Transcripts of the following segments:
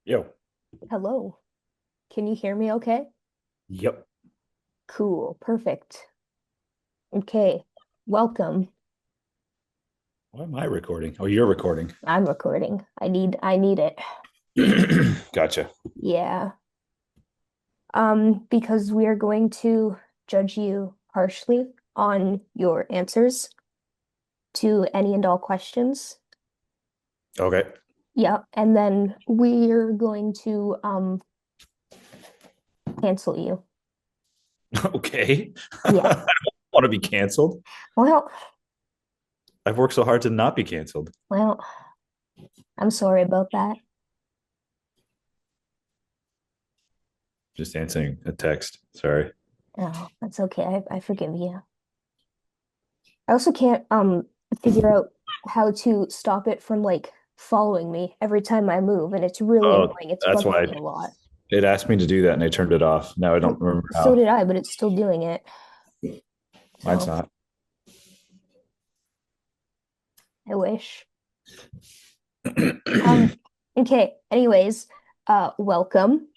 Yo. Hello. Can you hear me okay? Yep. Cool. Perfect. Okay. Welcome. Why am I recording? Oh, you're recording. I'm recording. I need it. Gotcha. Yeah. Because we are going to judge you harshly on your answers to any and all questions. Okay. Yeah, and then we're going to cancel you. Okay. Yeah. I want to be canceled. Well, I've worked so hard to not be canceled. well, I'm sorry about that. Just answering a text. Sorry. Oh, that's okay. I forgive you. I also can't figure out how to stop it from like following me every time I move, and it's really Oh, annoying. It's that's bugging why me a lot. it asked me to do that and I turned it off. Now I don't Well, remember so how. did I, but it's still doing it. Mine's So not. I wish. Um, okay, anyways, welcome.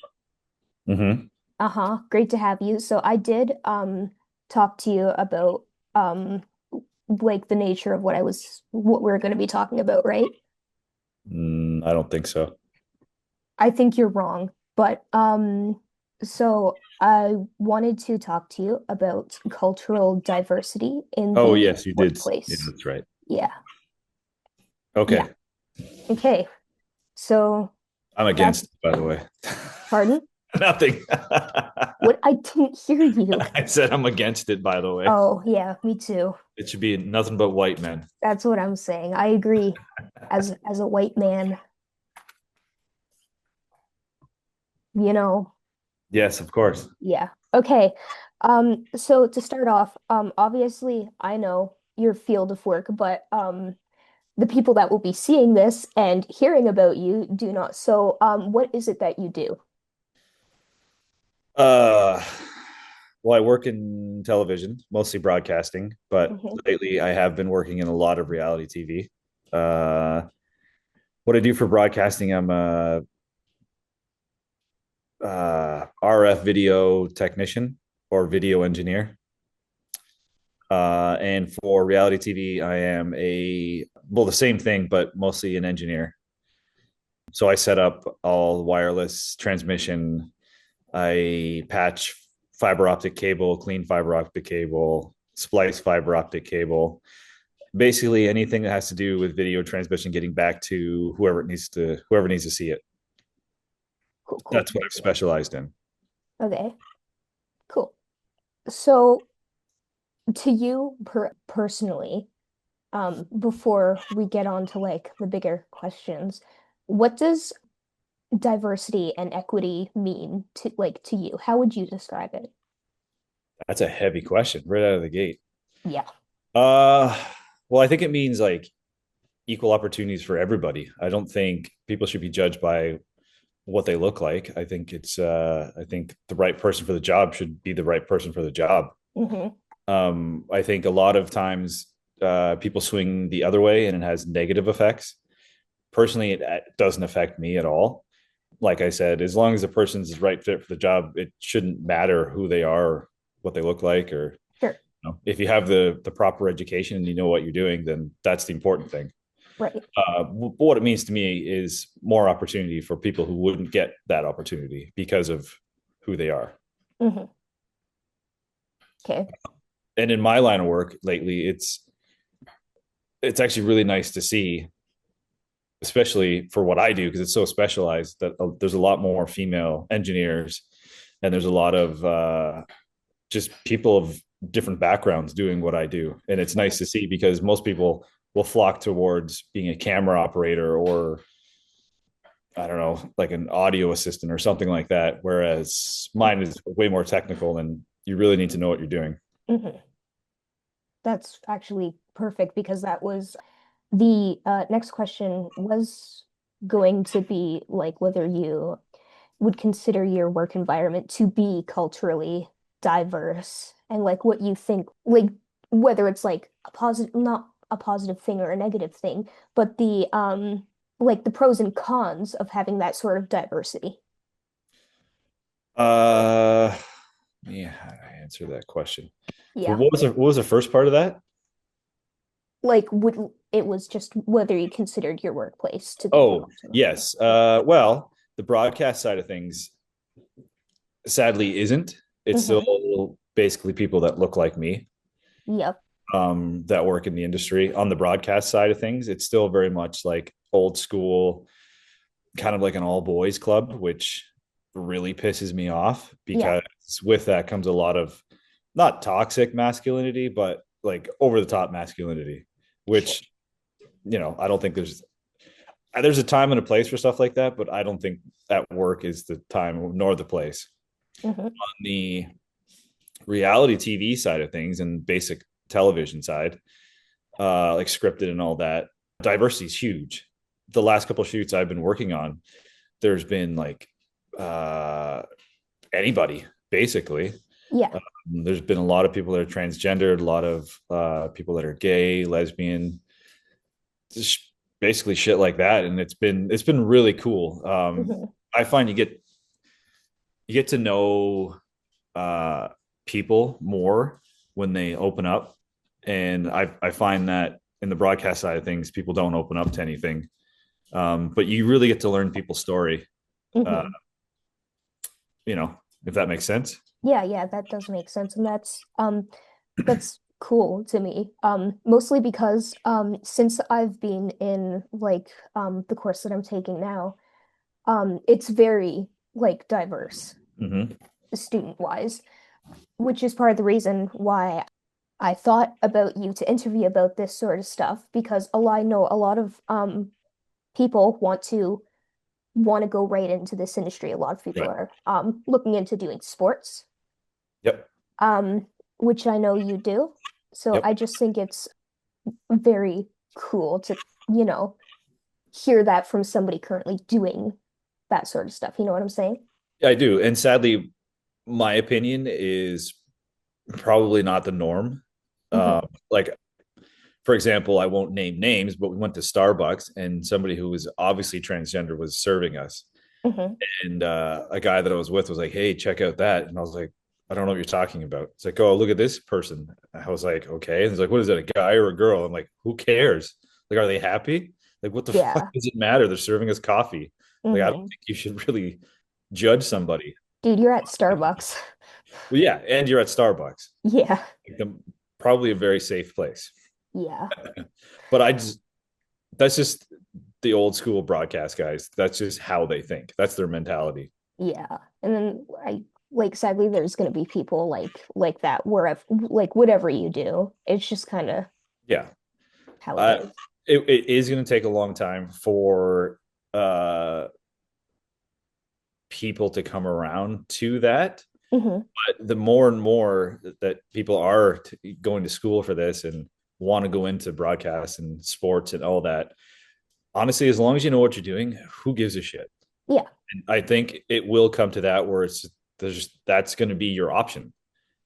Hmm. Uh-huh. Great to have you. So I did talk to you about like the nature of what we're gonna be talking about, right? I don't think so. I think you're wrong, but so I wanted to talk to you about cultural diversity in Oh, the yes, you did. Yeah, workplace. that's right. Yeah. Yeah. Okay. Okay. So I'm that's against it, by the way. pardon? Nothing. What? I didn't hear you. I said I'm against it, by the way. Oh, yeah, me too. It should be nothing but white men. That's what I'm saying. I agree. As a white man, you know, Yes, of course. yeah. Okay. So to start off, obviously I know your field of work, but the people that will be seeing this and hearing about you do not. So, what is it that you do? Uh, well, I work in television, mostly broadcasting, but Hmm. lately I have been working in a lot of reality TV. What I do for broadcasting, I'm a RF video technician or video engineer. And for reality TV, I am the same thing, but mostly an engineer. So I set up all wireless transmission. I patch fiber optic cable, clean fiber optic cable, splice fiber optic cable. Basically anything that has to do with video transmission getting back to whoever needs to see it. Cool, cool, That's what cool, I've cool. specialized in. Okay, cool. So, to you personally, before we get on to like the bigger questions, what does diversity and equity mean to you? How would you describe it? That's a heavy question right out of the gate. Yeah. Uh well, I think it means like equal opportunities for everybody. I don't think people should be judged by what they look like. I think the right person for the job should be the right person for the job. Hmm. I think a lot of times people swing the other way and it has negative effects. Personally, it doesn't affect me at all. Like I said, as long as the person's the right fit for the job, it shouldn't matter who they are, what they look like, or Sure. if you have the proper education and you know what you're doing, then that's the important thing. Right. What it means to me is more opportunity for people who wouldn't get that opportunity because of who they are. Hmm. Okay. And in my line of work lately, it's actually really nice to see, especially for what I do, because it's so specialized that there's a lot more female engineers, and there's a lot of just people of different backgrounds doing what I do, and it's nice to see because most people will flock towards being a camera operator or I don't know, like an audio assistant or something like that. Whereas mine is way more technical and you really need to know what you're doing. Hmm. That's actually perfect because that was the next question was going to be like whether you would consider your work environment to be culturally diverse and like what you think, like whether it's like a positive, not a positive thing or a negative thing, but the like the pros and cons of having that sort of diversity. Uh, yeah, how do I answer that question? So Yeah. what was the first part of that? Like would it was just whether you considered your workplace to be Oh, professional. yes. Well, the broadcast side of things sadly isn't. It's Mm-hmm. still basically people that look like me, Yep. that work in the industry. On the broadcast side of things, it's still very much like old school, kind of like an all boys club, which really pisses me off Yeah. because with that comes a lot of not toxic masculinity, but like over the top masculinity, Sure. which, I don't think there's a time and a place for stuff like that, but I don't think at work is the time nor the place. Mm-hmm. On the reality TV side of things and basic television side, like scripted and all that, diversity is huge. The last couple of shoots I've been working on, there's been like uh, anybody basically. Yeah. There's been a lot of people that are transgendered, a lot of people that are gay, lesbian, just basically shit like that, and it's been really cool. Mm-hmm. I find you get to know uh, people more when they open up, and I find that in the broadcast side of things, people don't open up to anything, but you really get to learn people's story. Uh, Mm-hmm. if that makes sense. Yeah, yeah, that does make sense. And that's cool to me. Mostly because since I've been in like the course that I'm taking now, it's very like diverse Mm-hmm. student wise, which is part of the reason why I thought about you to interview about this sort of stuff because I know a lot of people want to go right into this industry. A lot of people Right. are looking into doing sports, Yep. um, which I know you do. So Yep. I just think it's very cool to, you know, hear that from somebody currently doing that sort of stuff. You know what I'm saying? Yeah, I do. And sadly, my opinion is probably not the norm. Hmm. Like, for example, I won't name names, but we went to Starbucks and somebody who was obviously transgender was serving us. Hmm. And a guy that I was with was like, "Hey, check out that." And I was like, "I don't know what you're talking about." It's like, "Oh, look at this person." I was like, "Okay." And he's like, "What is it, a guy or a girl?" I'm like, "Who cares? Like, are they happy? Like, what the fuck Yeah. does it matter? They're serving us coffee. Like, I don't Hmm. think you should really judge somebody." Dude, you're at Starbucks. Well, yeah, and you're at Starbucks, Yeah. like probably a very safe place. Yeah. But that's just the old school broadcast guys. That's just how they think. That's their mentality. Yeah. And then I like sadly there's gonna be people like that wherever like whatever you do. It's just kind of Yeah. how it Uh, is. it is going to take a long time for uh, people to come around to that. Hmm. But the more and more that people are going to school for this and want to go into broadcast and sports and all that, honestly, as long as you know what you're doing, who gives a shit? Yeah. And I think it will come to that where that's going to be your option.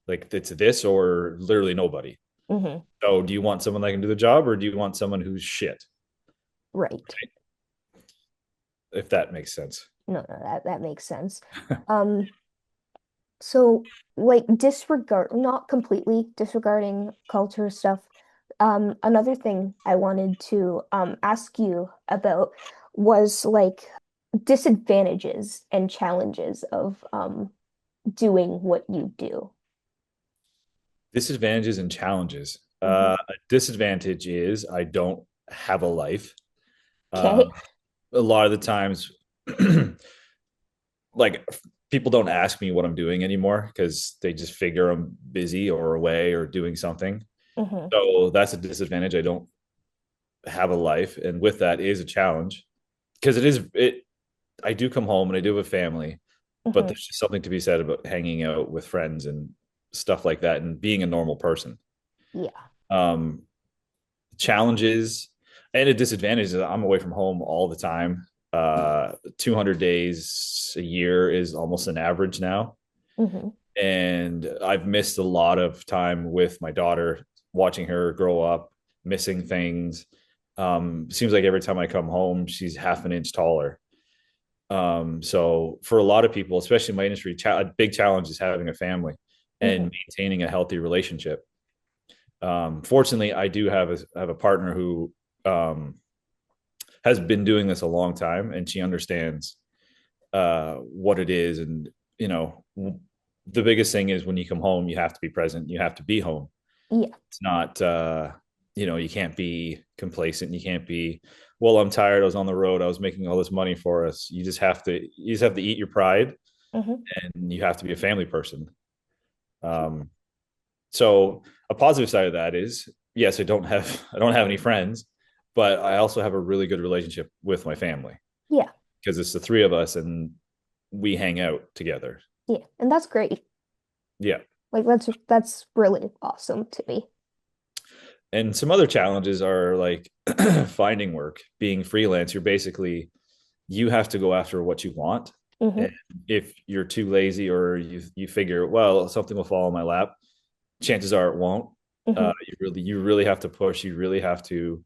Like it's this or literally nobody. Hmm. So do you want someone that can do the job or do you want someone who's shit? Right. If that makes sense. No, that makes sense. Um, so like disregard not completely disregarding culture stuff. Another thing I wanted to ask you about was like disadvantages and challenges of doing what you do. Disadvantages and challenges. Hmm. A disadvantage is I don't have a life. Uh, Okay. a lot of the times, like people don't ask me what I'm doing anymore because they just figure I'm busy or away or doing something. Hmm. So that's a disadvantage. I don't have a life, and with that is a challenge because it. I do come home and I do have a family, but Hmm. there's just something to be said about hanging out with friends and stuff like that and being a normal person. Yeah. Um, challenges and a disadvantage is I'm away from home all the time. 200 days a year is almost an average now. Hmm. And I've missed a lot of time with my daughter, watching her grow up, missing things. Seems like every time I come home, she's half an inch taller. So for a lot of people, especially in my industry, a big challenge is having a family Hmm. and maintaining a healthy relationship. Fortunately, I do have a partner who um, has been doing this a long time, and she understands what it is. And you know, the biggest thing is when you come home, you have to be present. You have to be home. Yeah. It's not, you can't be complacent. You can't be, well, I'm tired. I was on the road. I was making all this money for us. You just have to eat your pride, Hmm. and you have to be a family person. Um, so a positive side of that is, yes, I don't have any friends, but I also have a really good relationship with my family Yeah. because it's the three of us and we hang out together. Yeah. And that's great. Yeah. Like that's really awesome to me. And some other challenges are like finding work, being freelance. You're basically, you have to go after what you want. And Hmm. if you're too lazy or you figure, well, something will fall in my lap, chances are it won't. Hmm. You really have to push. You really have to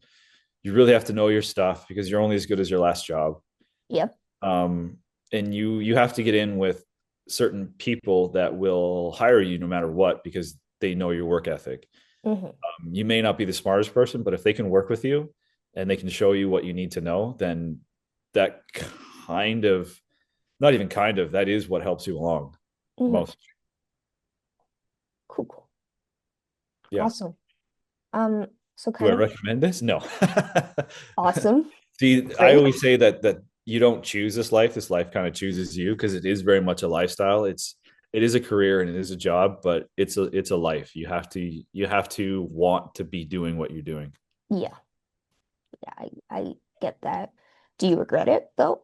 know your stuff because you're only as good as your last job. Yep. Um, and you have to get in with certain people that will hire you no matter what because they know your work ethic. Hmm. You may not be the smartest person, but if they can work with you and they can show you what you need to know, then that kind of, not even kind of, that is what helps you along Hmm. most. Cool, cool. Yeah. Awesome. Um, so Do I kind of recommend this? No. awesome. See, I Great. always say that you don't choose this life. This life kind of chooses you because it is very much a lifestyle. It is a career and it is a job, but it's a life. You have to want to be doing what you're doing. Yeah. Yeah, I get that. Do you regret it though?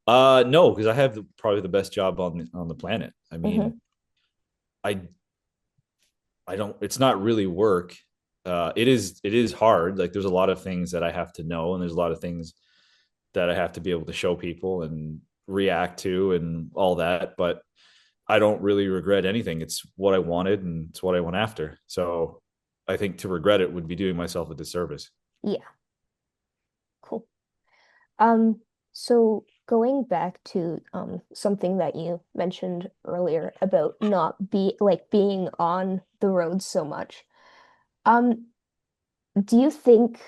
No, because I have probably the best job on the planet. I mean, Hmm. I I don't. It's not really work. It is hard. Like there's a lot of things that I have to know, and there's a lot of things that I have to be able to show people and react to and all that. But I don't really regret anything. It's what I wanted and it's what I went after. So I think to regret it would be doing myself a disservice. Yeah, cool. Um, so going back to something that you mentioned earlier about not being on the road so much. Um, do you think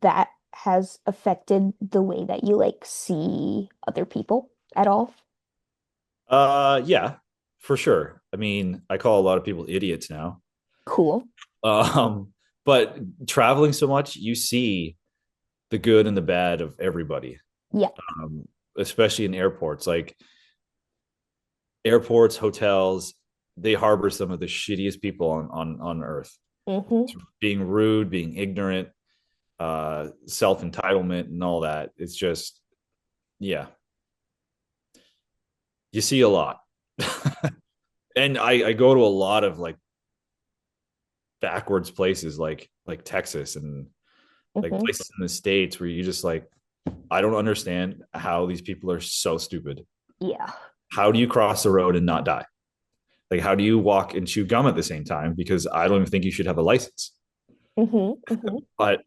that has affected the way that you like see other people at all? Yeah, for sure. I mean, I call a lot of people idiots now. Cool. Um, but traveling so much, you see the good and the bad of everybody, Yeah. um, especially in airports. Like airports, hotels, they harbor some of the shittiest people on earth. Mm-hmm. Being rude, being ignorant, self entitlement, and all that. It's just, yeah, you see a lot. And I go to a lot of like backwards places, like Texas and like Mm-hmm. places in the States where you just like, I don't understand how these people are so stupid. Yeah. How do you cross the road and not die? Like, how do you walk and chew gum at the same time? Because I don't even think you should have a license. Mm-hmm. Mm-hmm. But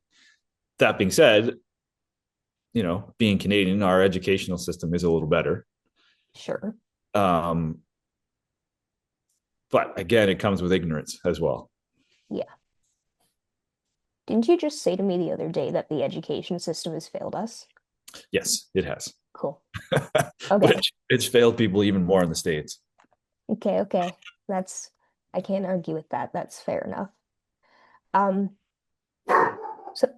that being said, being Canadian, our educational system is a little better. Sure. Um, but again, it comes with ignorance as well. Yeah. Didn't you just say to me the other day that the education system has failed us? Yes, it has. Cool. Okay. Which it's failed people even more in the States. Okay, okay. That's I can't argue with that. That's fair enough. Um, so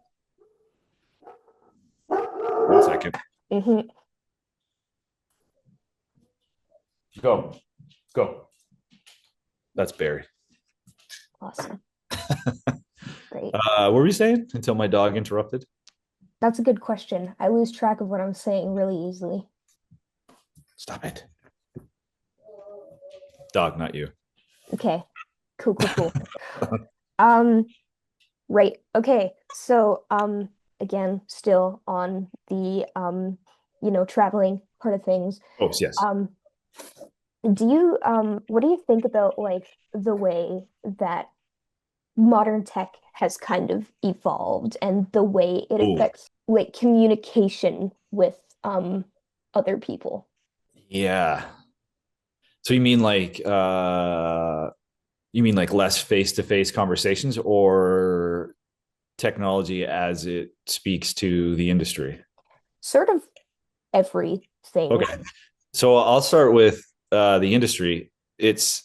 1 second. mhm, Go. Go. That's Barry. awesome. Great. What were you saying until my dog interrupted? That's a good question. I lose track of what I'm saying really easily. Stop it. Dog, not you. Okay. Cool, cool, cool. Um, right. Okay. So, again, still on the traveling part of things. Oh, yes. Um, what do you think about like the way that modern tech has kind of evolved and the way it Oh, affects like communication with other people. yeah. So you mean like less face-to-face conversations or technology as it speaks to the industry? Sort of everything. Okay. So I'll start with the industry. It's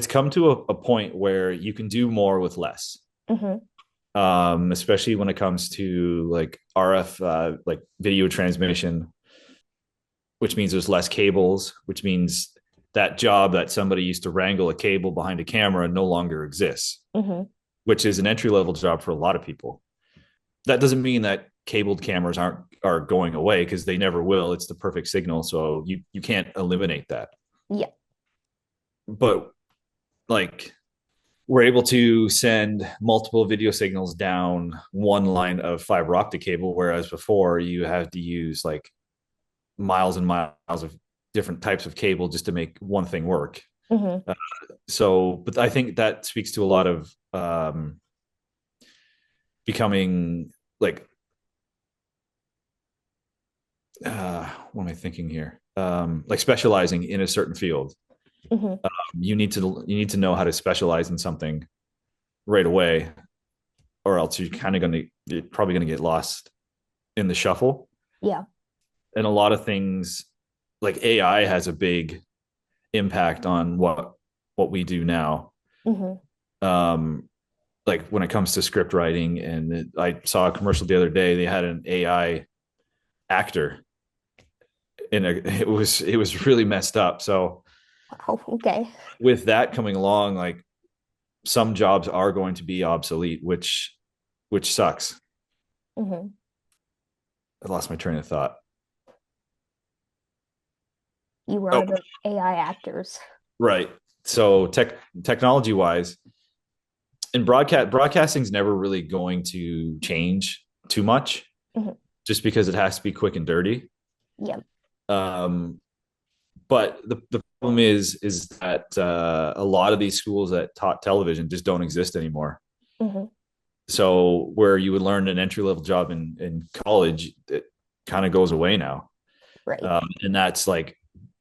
come to a point where you can do more with less, Hmm. especially when it comes to like RF, like video transmission, which means there's less cables, which means that job that somebody used to wrangle a cable behind a camera no longer exists, Hmm. which is an entry level job for a lot of people. That doesn't mean that cabled cameras are going away because they never will. It's the perfect signal, so you can't eliminate that. Yeah. But like we're able to send multiple video signals down one line of fiber optic cable, whereas before you had to use like miles and miles of different types of cable just to make one thing work. Hmm. Uh, but I think that speaks to a lot of becoming like, what am I thinking here? Like specializing in a certain field. Hmm. You need to know how to specialize in something right away, or else you're probably gonna get lost in the shuffle. Yeah. And a lot of things like AI has a big impact on what we do now. Hmm. Um, like when it comes to script writing, and I saw a commercial the other day. They had an AI actor it was really messed up. So Wow. Okay. with that coming along, like some jobs are going to be obsolete, which sucks. Hmm. I lost my train of thought. You Oh, are the AI actors. right. So technology wise, in broadcasting's never really going to change too much, Hmm. just because it has to be quick and dirty. Yeah. Um, but the problem is that a lot of these schools that taught television just don't exist anymore. Hmm. So where you would learn an entry level job in college, it kind of goes away now. Right. And that's like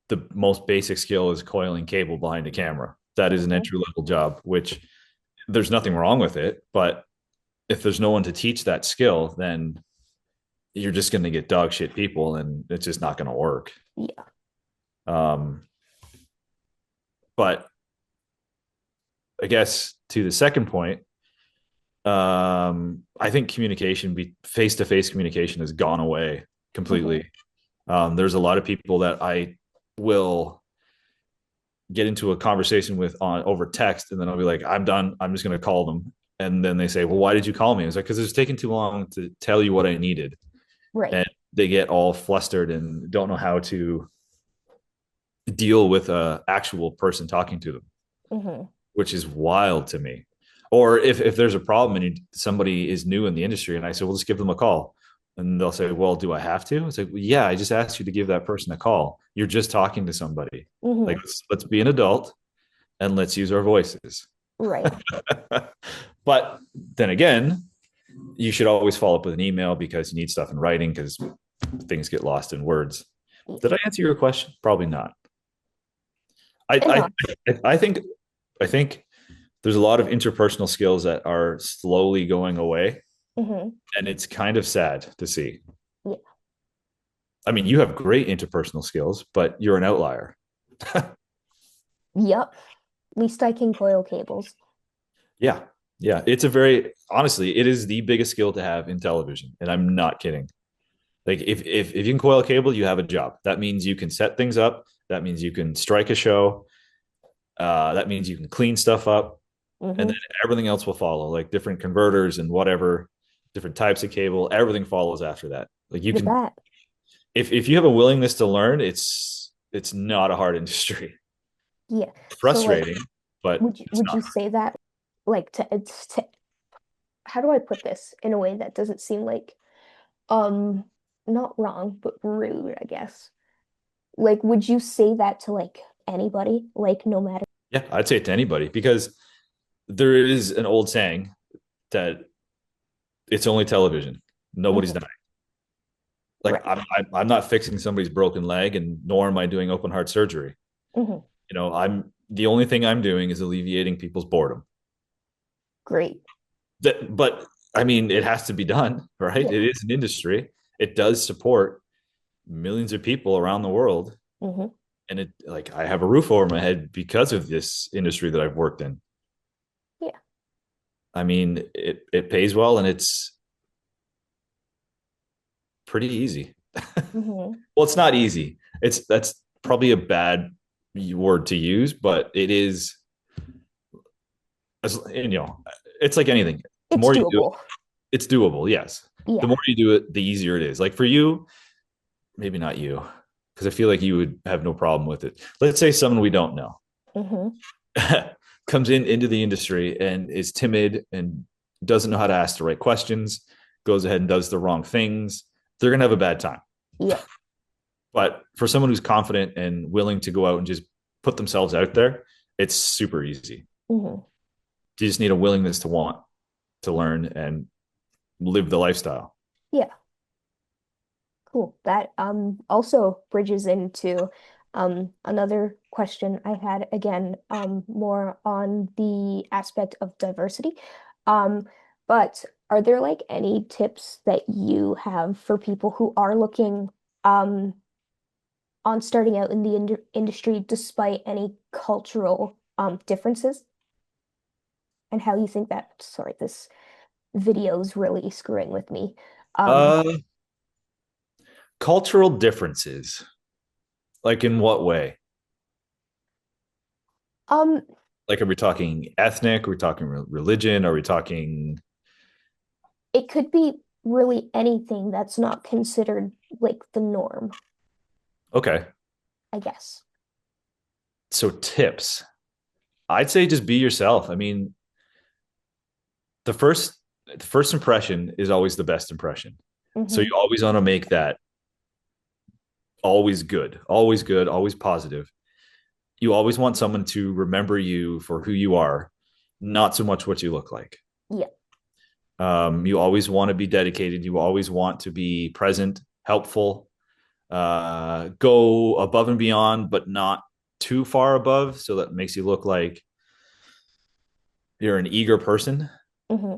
the most basic skill is coiling cable behind a camera. That is an Hmm. entry level job, which there's nothing wrong with it. But if there's no one to teach that skill, then you're just going to get dog shit people, and it's just not going to work. Yeah. Um, but I guess to the second point, I think face to face communication has gone away Hmm. completely. There's a lot of people that I will get into a conversation with on over text, and then I'll be like, I'm done. I'm just going to call them. And then they say, well, why did you call me? It's like, because it's taking too long to tell you what I needed. Right. And they get all flustered and don't know how to deal with a actual person talking to them, Hmm. which is wild to me. Or if there's a problem and somebody is new in the industry, and I say, well, just give them a call. And they'll say, well, do I have to? It's like, well, yeah, I just asked you to give that person a call. You're just talking to somebody. Like, Hmm. let's be an adult and let's use our voices. Right. But then again, you should always follow up with an email because you need stuff in writing because things get lost in words. Did I answer your question? Probably not. I Enough. I think I think there's a lot of interpersonal skills that are slowly going away, Hmm. and it's kind of sad to see. Yeah. I mean, you have great interpersonal skills, but you're an outlier. Yep. At least I can coil cables. Yeah. Yeah. It's a very honestly, it is the biggest skill to have in television. And I'm not kidding. Like if you can coil a cable, you have a job. That means you can set things up. That means you can strike a show. That means you can clean stuff up, and then Hmm. everything else will follow, like different converters and whatever, different types of cable. Everything follows after that. Like you Look at can, that. if you have a willingness to learn, it's not a hard industry. Yeah. So like, Frustrating, but would you it's would not. you say that like to it's to how do I put this in a way that doesn't seem like um not wrong but rude, I guess. Like would you say that to like anybody? Like no matter. Yeah, I'd say it to anybody because there is an old saying. that it's only television. Nobody's Hmm. dying. Like Right. I'm not fixing somebody's broken leg, and nor am I doing open heart surgery. Hmm. I'm the only thing I'm doing is alleviating people's boredom. Great. But I mean, it has to be done, right? Yeah. It is an industry. It does support millions of people around the world, Hmm. and it like I have a roof over my head because of this industry that I've worked in. Yeah. I mean, it pays well, and it's pretty easy. Hmm. Well, it's not easy. It's That's probably a bad word to use, but it is. It's like anything. The It's more you do it, doable. it's doable. Yes, the Yeah. more you do it, the easier it is. Like for you, maybe not you, because I feel like you would have no problem with it. Let's say someone we don't know Hmm. comes into the industry and is timid and doesn't know how to ask the right questions, goes ahead and does the wrong things. They're gonna have a bad time. Yeah. But for someone who's confident and willing to go out and just put themselves out there, it's super easy. Hmm. You just need a willingness to want to learn and live the lifestyle. Yeah. Cool. That also bridges into another question I had again, more on the aspect of diversity. Um, but are there like any tips that you have for people who are looking um on starting out in the industry despite any cultural differences, and how you think that, sorry, this video's really screwing with me. Um, Uh, Cultural differences. Like in what way? um, Like, are we talking ethnic? Are we talking religion? Are we talking? it could be really anything that's not considered like the norm, Okay. I guess. So tips. I'd say just be yourself. I mean, the first the first impression is always the best impression. So you Hmm. always want to make that always good, always good, always positive. You always want someone to remember you for who you are, not so much what you look like. Yeah. You always want to be dedicated. You always want to be present, helpful, go above and beyond, but not too far above. So that makes you look like you're an eager person. Hmm.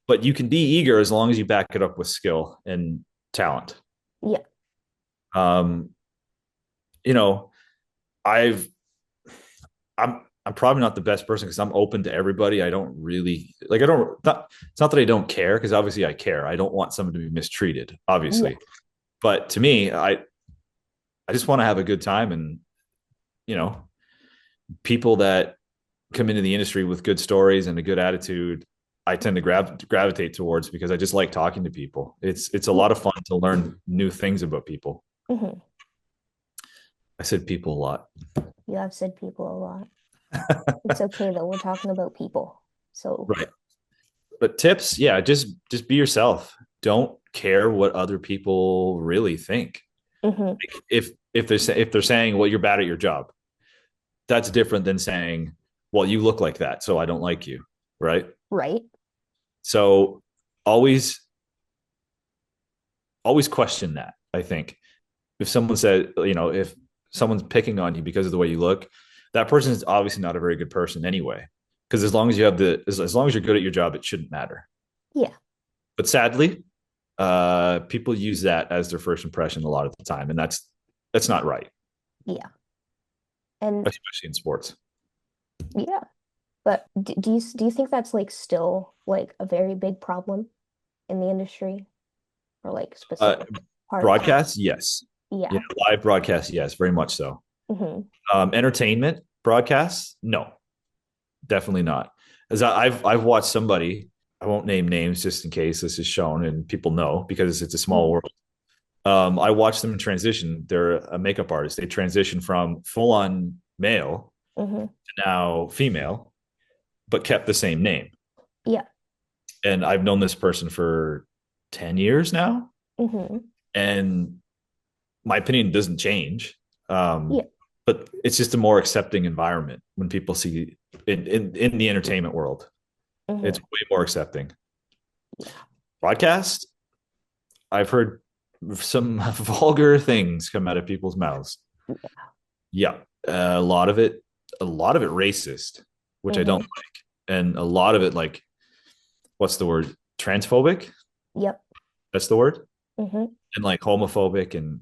But you can be eager as long as you back it up with skill and talent. Yeah. Um, you know, I've I'm probably not the best person because I'm open to everybody. I don't really like I don't not it's not that I don't care because obviously I care. I don't want someone to be mistreated, Yeah. obviously. But to me, I just want to have a good time and you know, people that come into the industry with good stories and a good attitude, I tend to gravitate towards because I just like talking to people. It's a Yeah. lot of fun to learn new things about people. Hmm. I said people a lot. You have said people a lot. It's okay though. We're talking about people. So, Right. But tips, yeah, just be yourself. Don't care what other people really think. hmm. Like if they're saying, "Well, you're bad at your job," that's different than saying, "Well, you look like that, so I don't like you." Right? Right. So always always question that. I think if someone said, if someone's picking on you because of the way you look, that person is obviously not a very good person anyway. Because as long as you have as long as you're good at your job, it shouldn't matter. Yeah. But sadly, people use that as their first impression a lot of the time, and that's not right, Yeah. And especially in sports. yeah. But do you think that's like still like a very big problem in the industry, or like Uh, specific part of? Broadcasts, yes. Yeah. Live broadcasts, yes, very much so. Hmm. Entertainment broadcasts, no, definitely not. As I've watched somebody, I won't name names just in case this is shown and people know because it's a small Hmm. world. I watched them transition. They're a makeup artist. They transition from full on male Hmm. to now female, but kept the same name. Yeah. And I've known this person for 10 years now. Hmm. And my opinion doesn't change. Yeah. But it's just a more accepting environment when people see in the entertainment world. It's Hmm. way more accepting. Podcast, I've heard some vulgar things come out of people's mouths. Yeah, a lot of it racist, which I don't Mm-hmm. like, and a lot of it like, what's the word? Transphobic. Yep. That's the word, Mm-hmm. and like homophobic and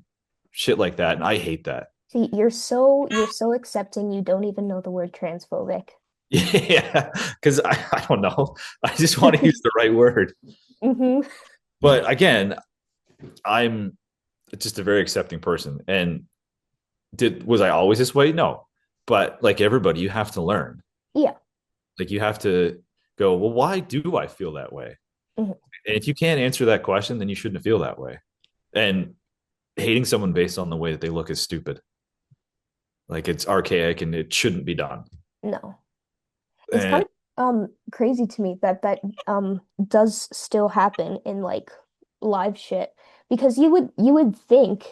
shit like that. And I hate that. See, you're so accepting you don't even know the word transphobic. Yeah, because I don't know. I just want to use the right word. Mm-hmm. But again, I'm just a very accepting person. And did was I always this way? No. But like everybody, you have to learn. Yeah. Like you have to go, well, why do I feel that way? Mm-hmm. And if you can't answer that question, then you shouldn't feel that way. And hating someone based on the way that they look is stupid. Like it's archaic and it shouldn't be done. No. It's kind And of crazy to me that does still happen in like live shit because you would think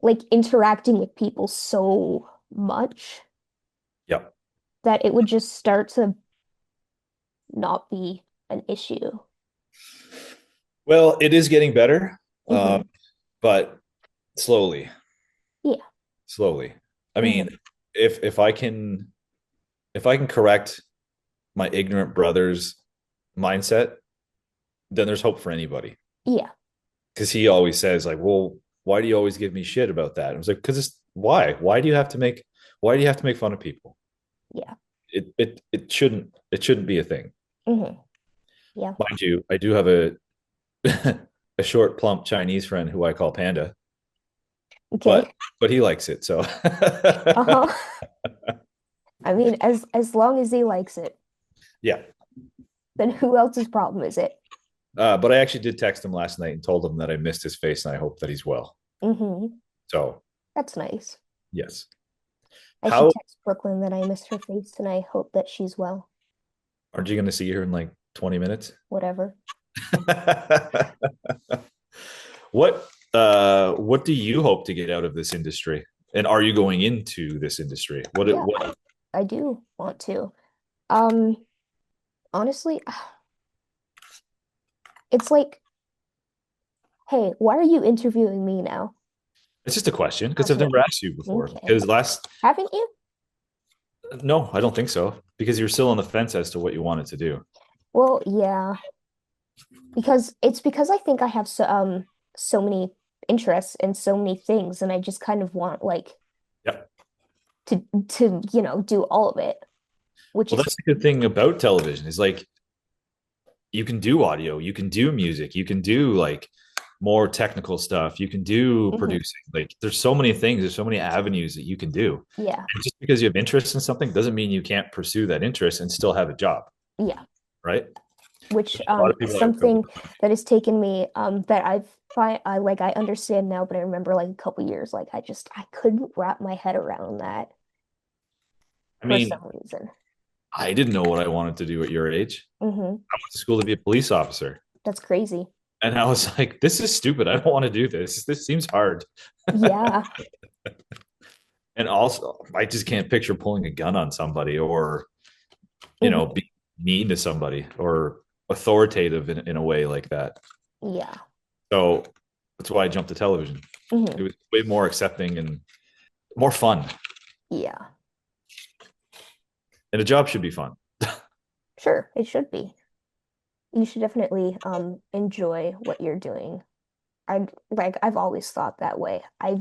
like interacting with people so much yeah. that it would just start to not be an issue. Well, it is getting better, Hmm. but slowly, Yeah. slowly. I mean, Hmm. if if I can correct my ignorant brother's mindset, then there's hope for anybody. Yeah. Because he always says like, "Well, why do you always give me shit about that?" I was like, "Because it's why? Why do you have to make fun of people? Yeah. It shouldn't be a thing." Hmm. Yeah. Mind you, I do have a a short, plump Chinese friend who I call Panda, but Okay. he likes it. So Uh-huh. I mean, as long as he likes it, yeah. then who else's problem is it? But I actually did text him last night and told him that I missed his face and I hope that he's well. Hmm. So That's nice. yes. I should How text Brooklyn that I missed her face and I hope that she's well. aren't you going to see her in like 20 minutes? Whatever. What do you hope to get out of this industry? And are you going into this industry? Yeah, What I do want to. Um, Honestly, it's like, hey, why are you interviewing me now? it's just a question because I've never Personally. asked you before. Okay. Because last Haven't you? no, I don't think so. Because you're still on the fence as to what you wanted to do. Well, yeah, because I think I have so many interests and so many things, and I just kind of want like Yeah. to do all of it, which Well, is that's the good thing about television is like you can do audio, you can do music, you can do like more technical stuff, you can do Mhm. producing. Like there's so many things, there's so many avenues that you can do. Yeah, And just because you have interest in something doesn't mean you can't pursue that interest and still have a job, yeah. right? Which A lot of is people are something that has taken me that I understand now, but I remember like a couple years like I couldn't wrap my head around that I for mean, some reason. I didn't know what I wanted to do at your age. Hmm. I went to school to be a police officer. That's crazy. And I was like, this is stupid. I don't want to do this. This seems hard. Yeah. And also, I just can't picture pulling a gun on somebody or, Hmm. be mean to somebody or authoritative in a way like that. Yeah. So that's why I jumped to television. It Hmm. was way more accepting and more fun. Yeah. And a job should be fun. Sure, it should be. You should definitely enjoy what you're doing. I've always thought that way. I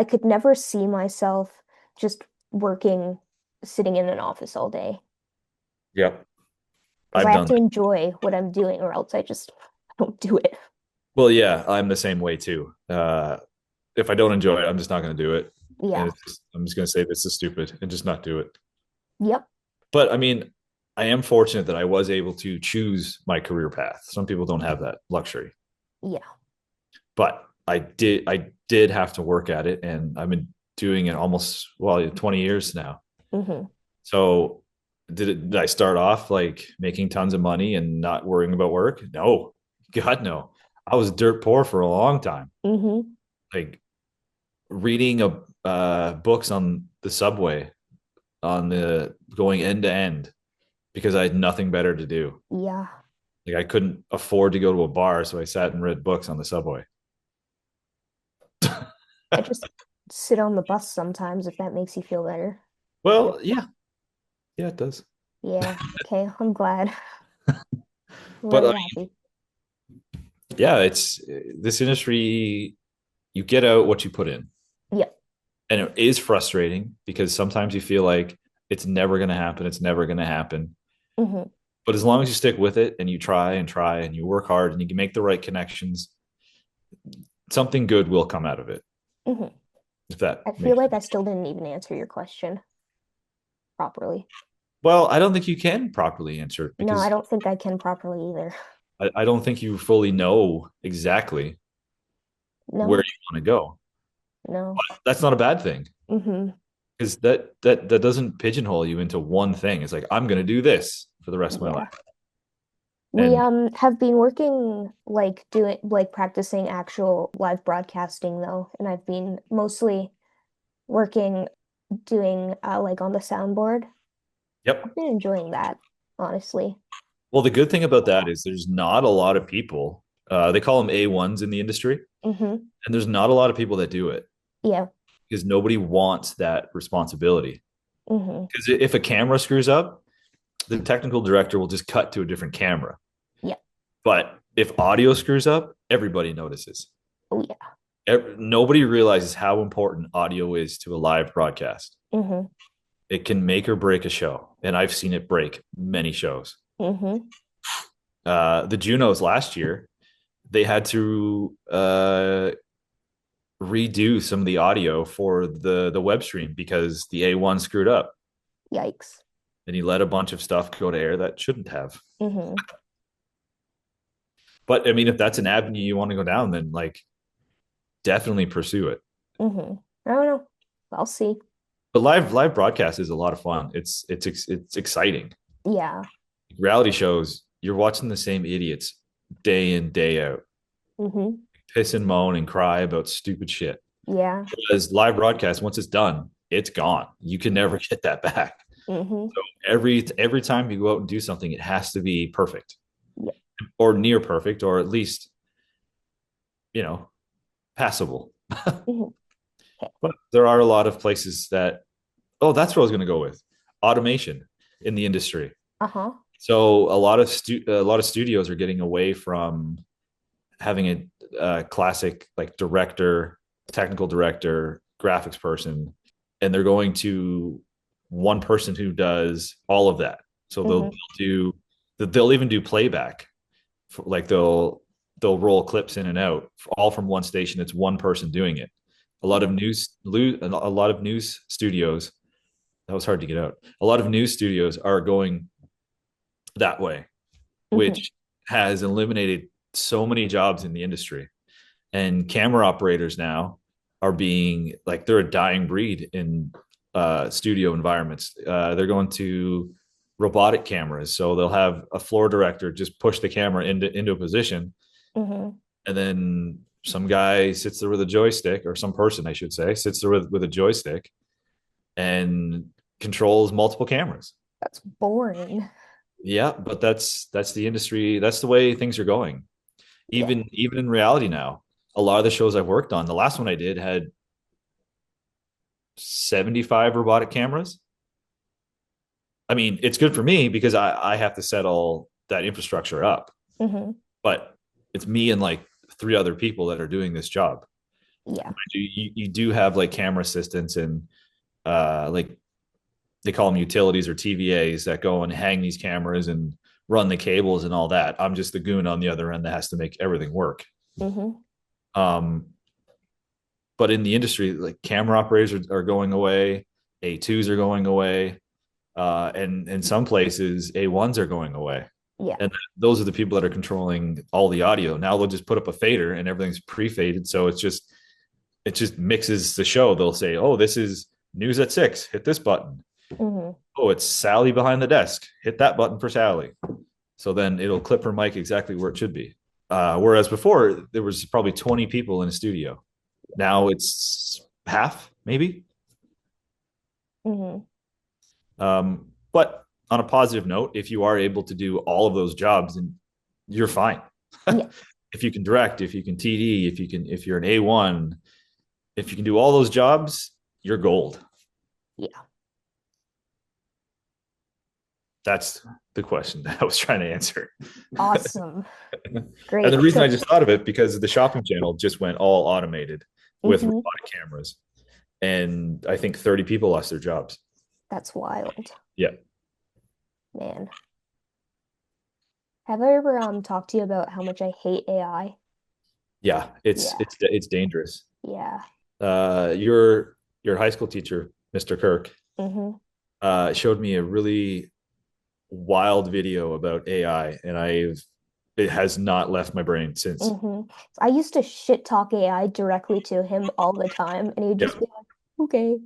could never see myself just working sitting in an office all day Yep. because I've I have done to that. enjoy what I'm doing or else I just don't do it. Well, yeah, I'm the same way too. If I don't enjoy it, I'm just not going to do it. And Yeah. I'm just going to say this is stupid and just not do it. Yep. But I mean, I am fortunate that I was able to choose my career path. Some people don't have that luxury, Yeah. but I did have to work at it, and I've been doing it almost 20 years now. Hmm. So did I start off like making tons of money and not worrying about work? No, God no. I was dirt poor for a long time. Hmm. Like reading a books on the subway on the going end to end. because I had nothing better to do. Yeah. Like I couldn't afford to go to a bar, so I sat and read books on the subway. I just sit on the bus sometimes if that makes you feel better. Well, yeah, yeah, it does. Yeah. Okay. I'm glad. I'm But really happy. yeah, it's this industry. You get out what you put in, Yep. and it is frustrating because sometimes you feel like it's never going to happen. It's never going to happen. Hmm. But as long as you stick with it and you try and you work hard and you can make the right connections, something good will come out of it. Hmm. If that I feel makes like sense. I still didn't even answer your question properly. Well, I don't think you can properly answer it No, I because don't think I can properly either. I don't think you fully know exactly where No, you want to go. no. That's not a bad thing Hmm. because that doesn't pigeonhole you into one thing. It's like I'm going to do this for the rest of my Yeah. life. We And have been working like doing like practicing actual live broadcasting though, and I've been mostly working doing like on the soundboard. yep. I've been enjoying that, honestly. Well, the good thing about that is there's not a lot of people. They call them A1s in the industry, Hmm. and there's not a lot of people that do it Yeah. because nobody wants that responsibility. Hmm. Because if a camera screws up, the technical director will just cut to a different camera. Yeah. But if audio screws up, everybody notices. Oh yeah. Nobody realizes how important audio is to a live broadcast. Hmm. It can make or break a show, and I've seen it break many shows. Hmm. The Junos last year, they had to redo some of the audio for the web stream because the A1 screwed up, Yikes. and he let a bunch of stuff go to air that shouldn't have. Hmm. But I mean, if that's an avenue you want to go down, then like definitely pursue it. Hmm. I don't know. I'll see. But live broadcast is a lot of fun. It's exciting. Yeah. Reality shows, you're watching the same idiots day in day out, Hmm. piss and moan and cry about stupid shit. Yeah. As live broadcast, once it's done, it's gone. You can never get that back. Hmm. So every time you go out and do something, it has to be perfect Yeah. or near perfect, or at least you know passable. Hmm. Okay. But there are a lot of places that that's what I was going to go with automation in the industry. Uh-huh. So a lot of studios are getting away from having a classic like director, technical director, graphics person, and they're going to one person who does all of that. So Hmm. they'll even do playback. Like they'll roll clips in and out all from one station. It's one person doing it. Yeah. A lot of news studios, that was hard to get out. A lot of news studios are going that way, Hmm. which has eliminated so many jobs in the industry. And camera operators now are being like they're a dying breed in studio environments. They're going to robotic cameras, so they'll have a floor director just push the camera into a position, Hmm. and then some guy sits there with a joystick, or some person, I should say, sits there with a joystick and controls multiple cameras. That's boring. Yeah, but that's the industry. That's the way things are going. Yeah. Even in reality now, a lot of the shows I've worked on, the last one I did had 75 robotic cameras. I mean, it's good for me because I have to set all that infrastructure up, Hmm. but it's me and like three other people that are doing this job. Yeah. You do have like camera assistants and like they call them utilities or TVAs that go and hang these cameras and run the cables and all that. I'm just the goon on the other end that has to make everything work. Hmm. Um, but in the industry, like camera operators are going away, A2s are going away, and in some places A1s are going away. Yeah. And those are the people that are controlling all the audio. Now they'll just put up a fader and everything's pre-faded, so it just mixes the show. They'll say, "Oh, this is news at 6. Hit this button." Hmm. Oh, it's Sally behind the desk. Hit that button for Sally. So then it'll clip her mic exactly where it should be. Whereas before there was probably 20 people in a studio. Now it's half, maybe. Hmm. But on a positive note, if you are able to do all of those jobs, then you're fine. Yeah. If you can direct, if you can TD, if you're an A1, if you can do all those jobs, you're gold. Yeah. That's the question that I was trying to answer. Awesome. And Great. the reason I So, just thought of it because the shopping channel just went all automated with hmm robotic cameras. And I think 30 people lost their jobs. that's wild, Yeah. man. Have I ever talked to you about how much I hate AI? Yeah. It's Yeah. it's it's dangerous. Yeah. Your high school teacher, Mr. Kirk, hmm showed me a really wild video about AI, and it has not left my brain since. hmm I used to shit talk AI directly to him all the time, and he'd Yeah, just be like, okay.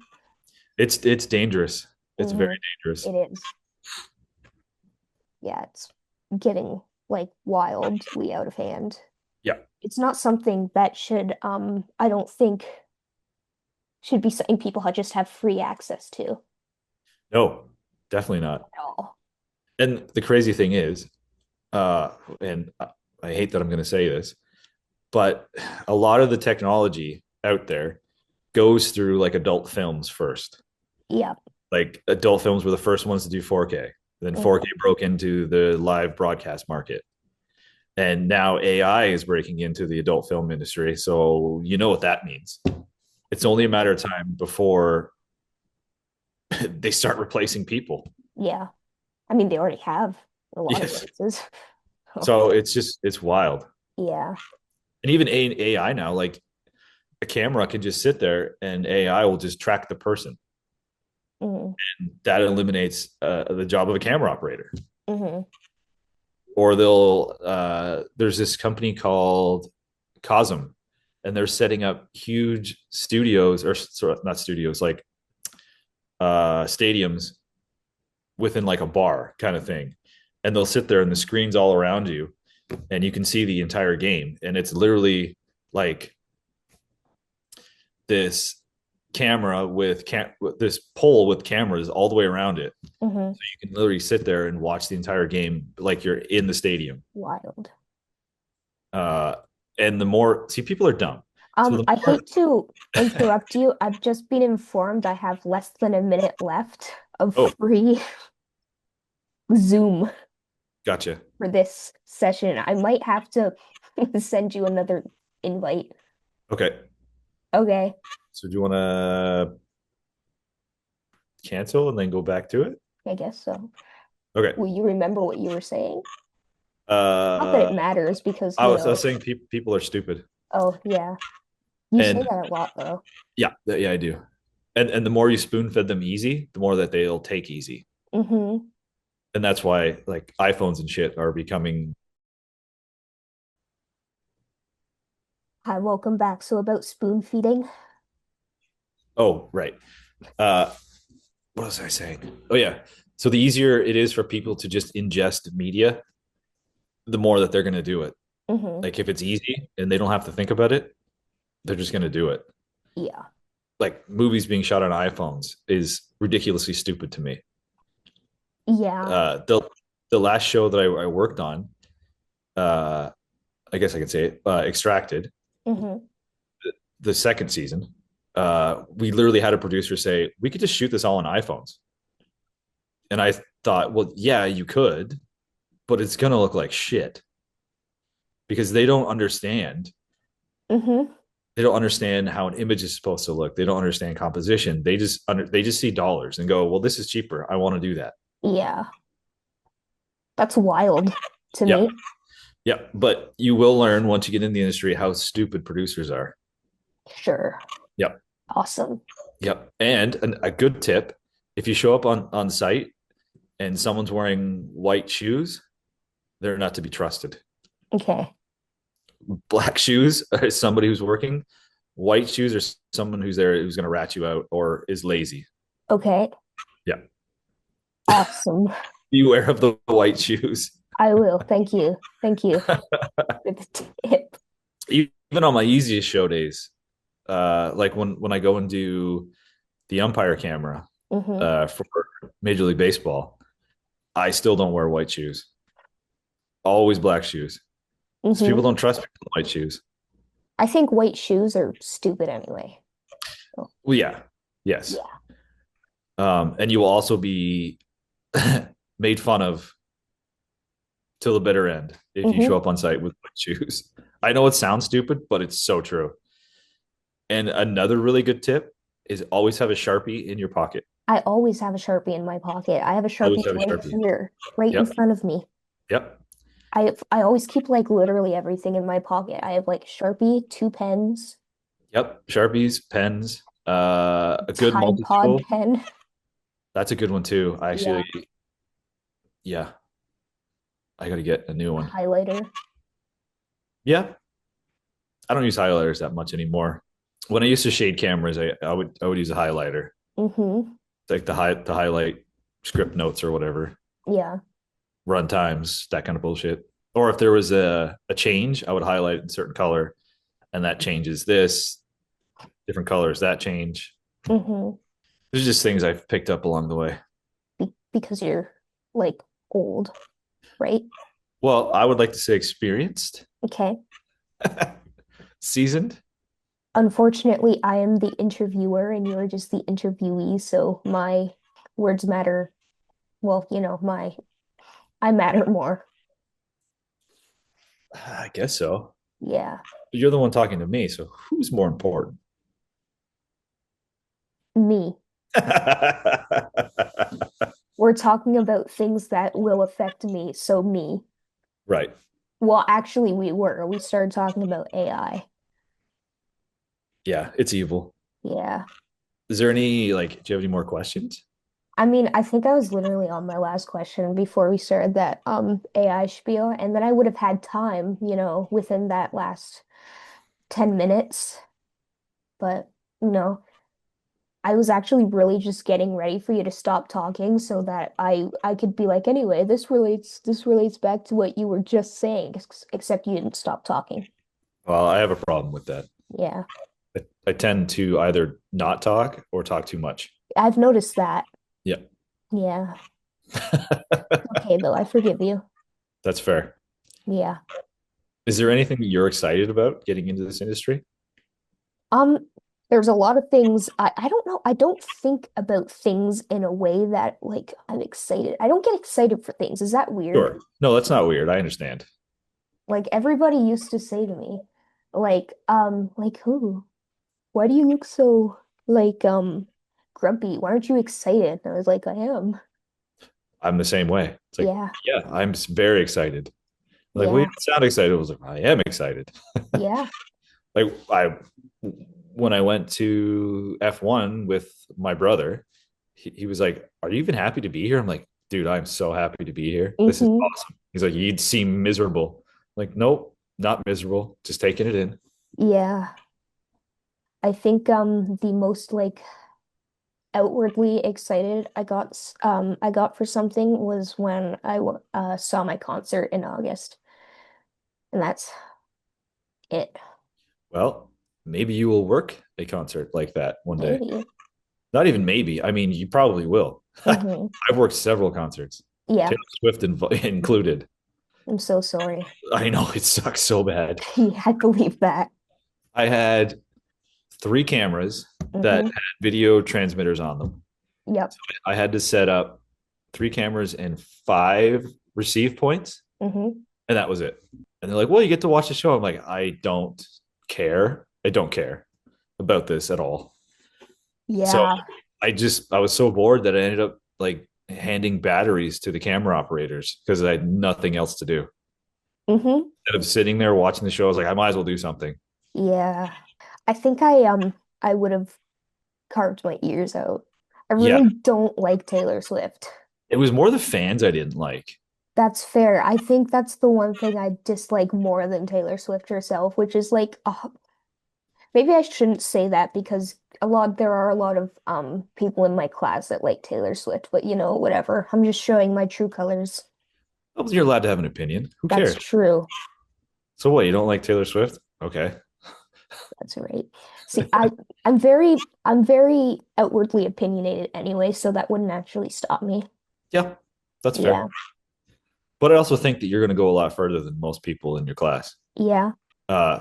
it's dangerous. It's very hmm dangerous. It is. Yeah, it's getting like wildly out of hand. Yeah, It's not something that should, I don't think should be something people just have free access to no, definitely not. at all. And the crazy thing is, uh, and I hate that I'm going to say this, but a lot of the technology out there goes through like adult films first. Yeah. Like adult films were the first ones to do 4K. Then hmm 4K broke into the live broadcast market. And now AI is breaking into the adult film industry. So you know what that means. It's only a matter of time before they start replacing people. Yeah. I mean, they already have in a lot of Yes. cases. So it's wild. Yeah. And even AI now, like a camera can just sit there and AI will just track the person. hmm That eliminates the job of a camera operator. hmm Or there's this company called Cosm, and they're setting up huge studios, or sort of not studios, like stadiums within like a bar kind of thing. And they'll sit there and the screen's all around you and you can see the entire game. And it's literally like this camera with this pole with cameras all the way around it. hmm So you can literally sit there and watch the entire game like you're in the stadium. Wild. Uh, and the more, see, people are dumb. So the I more, hate to interrupt you. I've just been informed I have less than a minute left of oh, free Zoom gotcha. for this session. I might have to send you another invite. Okay. Okay, So do you want to cancel and then go back to it? I guess so. Okay. Will you remember what you were saying? Not that it Uh, matters because, I was saying people are stupid. oh yeah, you say And that a lot though. yeah, I do. And the more you spoon fed them easy, the more that they'll take easy. Mm-hmm. And that's why like iPhones and shit are becoming. Hi, welcome back. So about spoon feeding. Oh, right. Uh, what was I saying? Oh yeah. So the easier it is for people to just ingest media, the more that they're going to do it. Mm-hmm. Like if it's easy and they don't have to think about it, they're just going to do it. Yeah. Like movies being shot on iPhones is ridiculously stupid to me. Yeah. The last show that I worked on, uh, I guess I could say it, Extracted, Mm-hmm. the second season, we literally had a producer say we could just shoot this all on iPhones, and I thought, well, yeah, you could, but it's gonna look like shit because they don't understand. Mm-hmm. They don't understand how an image is supposed to look. They don't understand composition. They just see dollars and go, well, this is cheaper. I want to do that. Yeah. That's wild to Yeah, me. yeah. But you will learn once you get in the industry how stupid producers are. Sure. Yep. Awesome. Yep. And a good tip, if you show up on site and someone's wearing white shoes, they're not to be trusted. Okay. Black shoes are somebody who's working. White shoes are someone who's there who's going to rat you out or is lazy. Okay. Yeah. Awesome. Beware of the white shoes. I will. Thank you. Thank you for the tip. Even on my easiest show days, like when I go and do the umpire camera Mm-hmm. for Major League Baseball, I still don't wear white shoes. Always black shoes. Because Hmm. people don't trust people in white shoes. I think white shoes are stupid anyway. So, Well, yeah. Yes. yeah. And you will also be made fun of till the bitter end if you show Hmm. up on site with white shoes. I know it sounds stupid, but it's so true. And another really good tip is always have a Sharpie in your pocket. I always have a Sharpie in my pocket. I have a Always Sharpie have a right Sharpie. here, right in Yep. front of me. Yep. I always keep like literally everything in my pocket. I have like Sharpie, two pens, Yep. Sharpies, pens, a good Tide Pod multi-tool. pen. That's a good one too. I Yeah, actually, yeah, I got to get a new one. highlighter. Yeah. I don't use highlighters that much anymore. When I used to shade cameras, I would use a highlighter, Hmm. like to highlight script notes or whatever, Yeah. run times, that kind of bullshit. Or if there was a change, I would highlight it in a certain color, and that changes this, different colors that change. Hmm. There's just things I've picked up along the way. Because you're like old, right? Well, I would like to say experienced, Okay. seasoned. Unfortunately, I am the interviewer and you're just the interviewee, so my words matter. Well, I matter more. I guess so. Yeah. But you're the one talking to me, so who's more important? Me. We're talking about things that will affect me, so me. Right. Well, actually, we were. We started talking about AI. Yeah, it's evil. Yeah. Is there any like? Do you have any more questions? I mean, I think I was literally on my last question before we started that AI spiel, and then I would have had time, within that last 10 minutes. But, you know, I was actually really just getting ready for you to stop talking so that I could be like, anyway, this relates back to what you were just saying, except you didn't stop talking. Well, I have a problem with that. Yeah. I tend to either not talk or talk too much. I've noticed that. Yeah. Yeah. Okay, though, I forgive you. That's fair. Yeah. Is there anything that you're excited about getting into this industry? Um, there's a lot of things I don't know. I don't think about things in a way that like I'm excited. I don't get excited for things. Is that weird? Sure. No, that's not weird. I understand. Like everybody used to say to me, like who? Why do you look so like grumpy? Why aren't you excited? And I was like, I am. I'm the same way. It's like, Yeah. yeah, I'm very excited. Like, well, you Yeah. don't sound excited. I was like, I am excited. Yeah. Like, when I went to F1 with my brother, he was like, "Are you even happy to be here?" I'm like, "Dude, I'm so happy to be here. This is Hmm. awesome." He's like, "You'd seem miserable." Like, nope, not miserable. Just taking it in. Yeah. I think the most like outwardly excited I got for something was when I saw my concert in August, and that's it. Well, maybe you will work a concert like that one day. Maybe. Not even maybe. I mean, you probably will. Hmm. I've worked several concerts, Yeah, Taylor Swift included. I'm so sorry. I know it sucks so bad. Yeah, I believe that. I had three cameras that Hmm. had video transmitters on them. Yep. I had to set up three cameras and five receive points, Hmm. and that was it. And they're like, "Well, you get to watch the show." I'm like, "I don't care. I don't care about this at all." So Yeah. I was so bored that I ended up like handing batteries to the camera operators because I had nothing else to do. Hmm. Instead of sitting there watching the show, I was like, I might as well do something. Yeah. I think I would have carved my ears out. I Yeah, really don't like Taylor Swift. it was more the fans I didn't like. That's fair. I think that's the one thing I dislike more than Taylor Swift herself, which is like maybe I shouldn't say that because there are a lot of people in my class that like Taylor Swift, but whatever. I'm just showing my true colors. Well, you're allowed to have an opinion. Who That's cares? true. So what? You don't like Taylor Swift? Okay. That's right. See, I'm very outwardly opinionated anyway, so that wouldn't actually stop me. Yeah. That's fair. Yeah. But I also think that you're going to go a lot further than most people in your class. Yeah.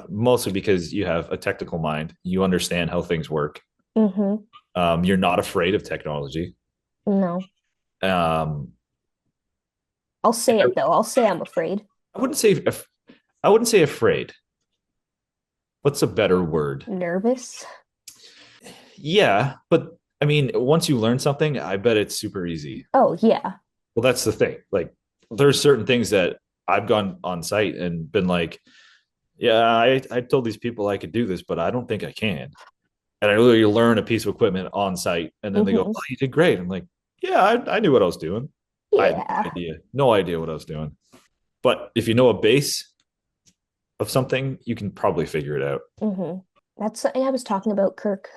Mostly because you have a technical mind. You understand how things work. Mm-hmm. You're not afraid of technology. No. Um, I'll say it though. I'll say I'm afraid. I wouldn't say I wouldn't say afraid. What's a better word? Nervous. Yeah, but I mean, once you learn something, I bet it's super easy. Oh, yeah. Well, that's the thing. Like, there's certain things that I've gone on site and been like, yeah, I told these people I could do this, but I don't think I can. And I literally learn a piece of equipment on site, and then they go, Mm-hmm. "Oh, you did great." I'm like, "Yeah, I knew what I was doing. I had Yeah. no idea what I was doing." But if you know a base of something, you can probably figure it out. Mm-hmm. That's something I was talking about Kirk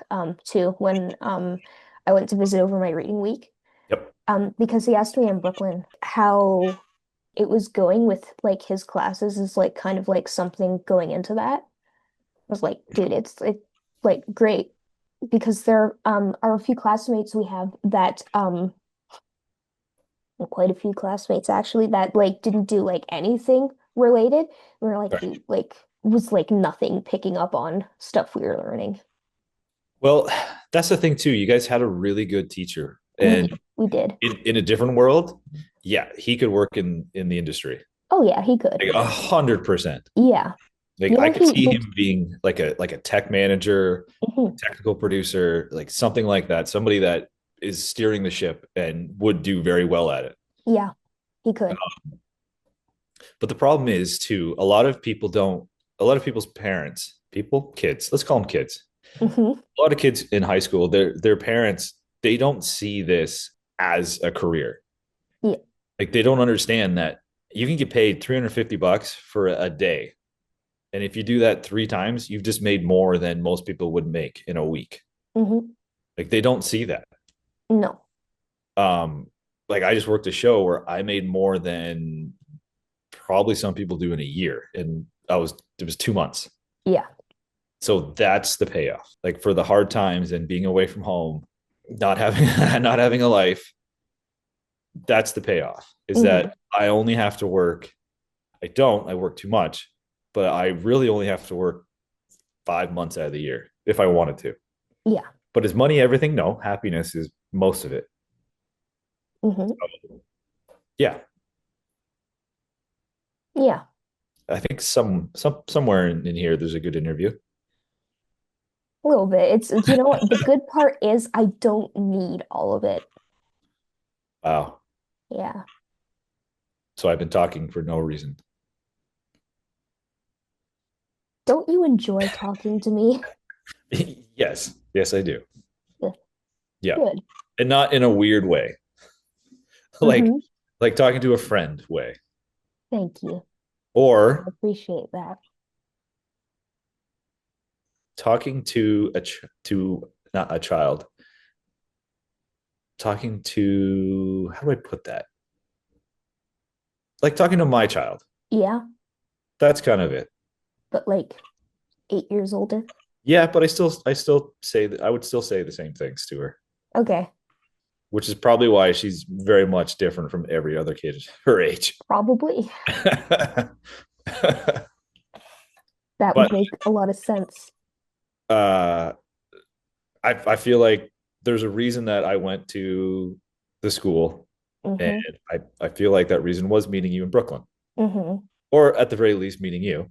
too when I went to visit over my reading week. Yep. Because he asked me in Brooklyn how it was going with like his classes is like kind of like something going into that. I was like, dude, it's like great because there are a few classmates we have that quite a few classmates actually that like didn't do like anything related. We were like, Right. dude, like was like nothing picking up on stuff we were learning. Well, that's the thing too. You guys had a really good teacher, We and did. We did. in a different world, yeah, he could work in the industry Oh yeah, he could. like 100%. Yeah. Like, You I know, could he see like him being like a tech manager, mhm. technical producer, like something like that. Somebody that is steering the ship and would do very well at it. Yeah, he could. But the problem is too, a lot of people don't. A lot of people's parents, kids, let's call them kids. Hmm. A lot of kids in high school, their parents, they don't see this as a career. Yeah. Like, they don't understand that you can get paid $350 for a day. And if you do that 3 times, you've just made more than most people would make in a week. Hmm. Like, they don't see that. No. Um, like, I just worked a show where I made more than probably some people do in a year. And it was 2 months. Yeah. So that's the payoff. Like, for the hard times and being away from home, not having not having a life, that's the payoff. Is Hmm. that I only have to work. I work too much, but I really only have to work 5 months out of the year if I wanted to. Yeah. But is money everything? No, happiness is most of it. Hmm. Yeah, Yeah. I think somewhere in here there's a good interview. A little bit. You know what? The good part is I don't need all of it. Wow. Yeah. So I've been talking for no reason. Don't you enjoy talking to me? Yes, yes, I do. Yeah. Yeah, Good. and not in a weird way, like Hmm. like talking to a friend way, Thank you. I or appreciate that. talking to to not a child, talking to, how do I put that? Like talking to my child. Yeah, That's kind of it. but like 8 years older. Yeah, but I still say that I would still say the same things to her, Okay. which is probably why she's very much different from every other kid her age. Probably. That would But make a lot of sense. uh, I feel like there's a reason that I went to the school, and Hmm. I feel like that reason was meeting you in Brooklyn, Hmm. or at the very least meeting you.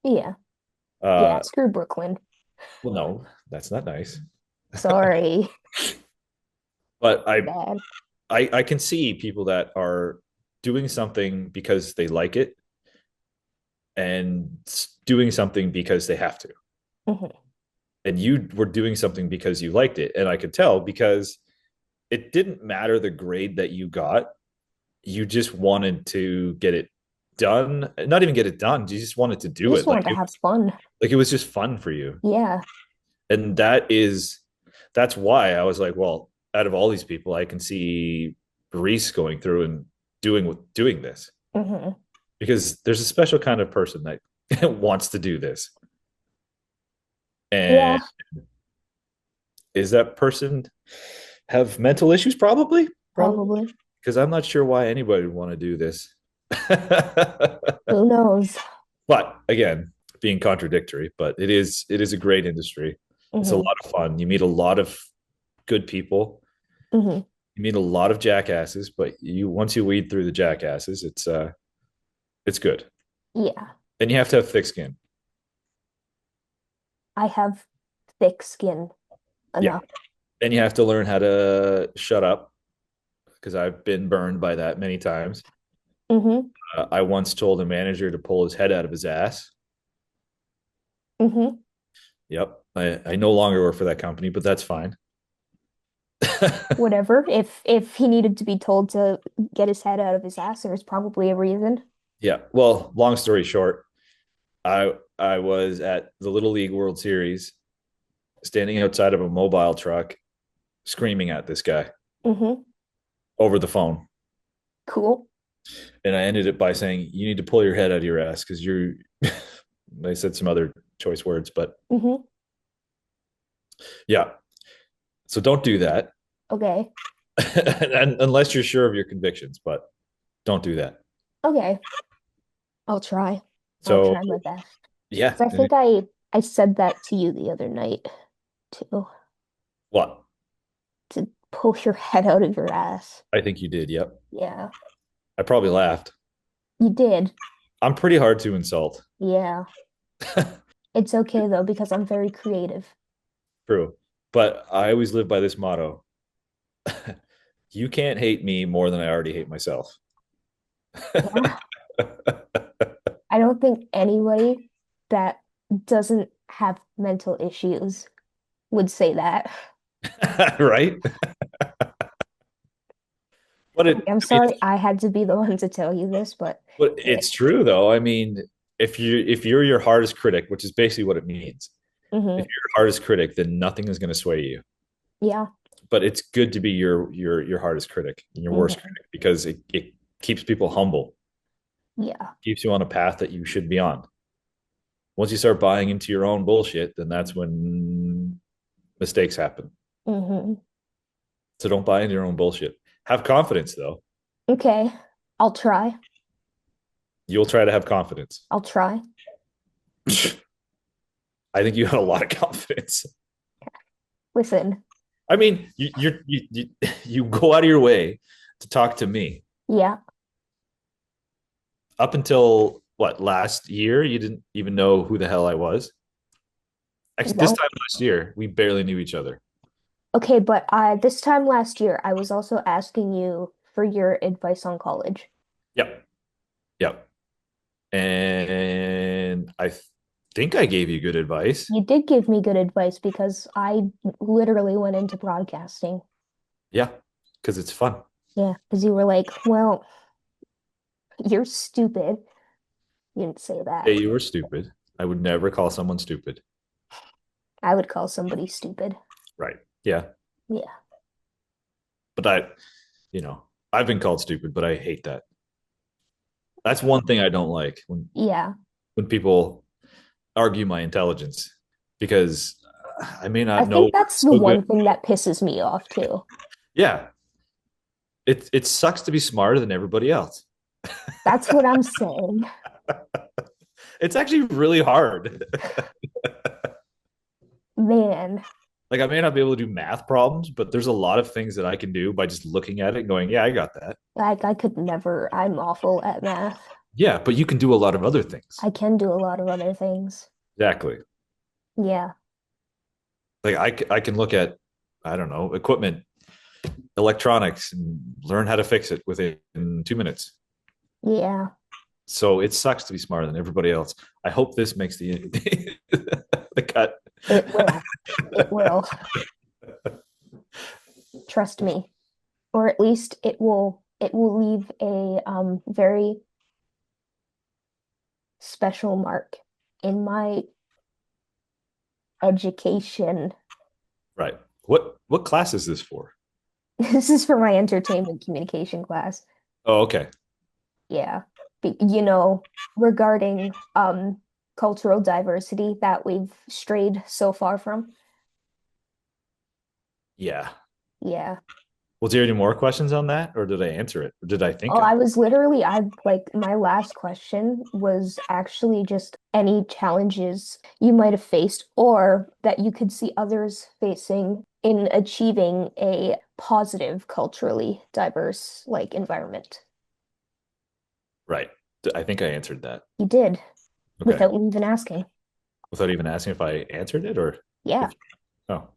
Yeah. Yeah, Uh, screw Brooklyn. well, no, that's not nice. Sorry. But My bad. I can see people that are doing something because they like it and doing something because they have to. Hmm. And you were doing something because you liked it. And I could tell because it didn't matter the grade that you got. You just wanted to get it done. Not even get it done. You just wanted to I do just it. wanted to have fun. Like it was just fun for you. Yeah. And that's why I was like, well, out of all these people, I can see Reese going through and doing this, Hmm. because there's a special kind of person that wants to do this. And Yeah, is that person have mental issues? Probably. probably. because I'm not sure why anybody would want to do this. Who knows? But again, being contradictory, but it is a great industry. It's a Hmm. lot of fun. You meet a lot of good people. Hmm. You meet a lot of jackasses, but you once you weed through the jackasses, it's good. Yeah, And you have to have thick skin. I have thick skin Yeah. enough. And you have to learn how to shut up because I've been burned by that many times. Hmm. I once told a manager to pull his head out of his ass. Hmm. Yep. I no longer work for that company, but that's fine. Whatever. If he needed to be told to get his head out of his ass, there's probably a reason. Yeah. Well, long story short, I was at the Little League World Series standing outside of a mobile truck screaming at this guy Hmm. over the phone. Cool. And I ended it by saying, "You need to pull your head out of your ass because you're." I said some other choice words, but Hmm. yeah. So don't do that, Okay. and unless you're sure of your convictions. But don't do that. Okay. I'll try. I'll So try my best. yeah, 'Cause I think I said that to you the other night too, what to pull your head out of your ass. I think you did. Yep, Yeah. I probably laughed. You did. I'm pretty hard to insult. Yeah. It's okay though because I'm very creative. True, but I always live by this motto: you can't hate me more than I already hate myself. Yeah. I don't think anybody that doesn't have mental issues would say that. Right? But Like, I'm I mean, sorry I had to be the one to tell you this, but but yeah. it's true though. I mean, if you're your hardest critic, which is basically what it means, if Hmm. you're your hardest critic, then nothing is going to sway you. Yeah. But it's good to be your hardest critic and your worst Hmm. critic because it keeps people humble, Yeah. keeps you on a path that you should be on. Once you start buying into your own bullshit, then that's when mistakes happen. Hmm. So don't buy into your own bullshit. Have confidence though. Okay. I'll try. You'll try to have confidence. I'll try. I think you have a lot of confidence. Listen. I mean, you go out of your way to talk to me. Yeah. Up until what last year, you didn't even know who the hell I was. Actually, this No. time last year, we barely knew each other. Okay, but this time last year, I was also asking you for your advice on college. Yep, yep. And I think I gave you good advice. You did give me good advice because I literally went into broadcasting. Yeah, because it's fun. Yeah, because you were like, well, you're stupid. You didn't say Hey, that. you were stupid. I would never call someone stupid. I would call somebody stupid. Right. Yeah. Yeah. But I've been called stupid, but I hate that. That's one thing I don't like Yeah. when people argue my intelligence because I may I not know think that's the so good. one thing that pisses me off too. Yeah. It sucks to be smarter than everybody else. That's what I'm saying. It's actually really hard. Man, Like I may not be able to do math problems, but there's a lot of things that I can do by just looking at it and going, yeah, I got that. like I could never, I'm awful at math. Yeah, but you can do a lot of other things. I can do a lot of other things. Exactly. Yeah. Like I can look at, I don't know, equipment, electronics, and learn how to fix it within 2 minutes. Yeah. So it sucks to be smarter than everybody else. I hope this makes the cut. It will. It will. Trust me. Or at least it will leave a very special mark in my education. Right. What class is this for? This is for my entertainment communication class. Oh, okay. Yeah. Regarding cultural diversity that we've strayed so far from. Yeah. Yeah. Was there any more questions on that, or did I answer it? Or did I think Oh, of I it? was literally, I like my last question was actually just any challenges you might have faced or that you could see others facing in achieving a positive, culturally diverse like environment. Right. I think I answered that. You did Okay. without me even asking. Without even asking if I answered it, or Yeah, if, oh,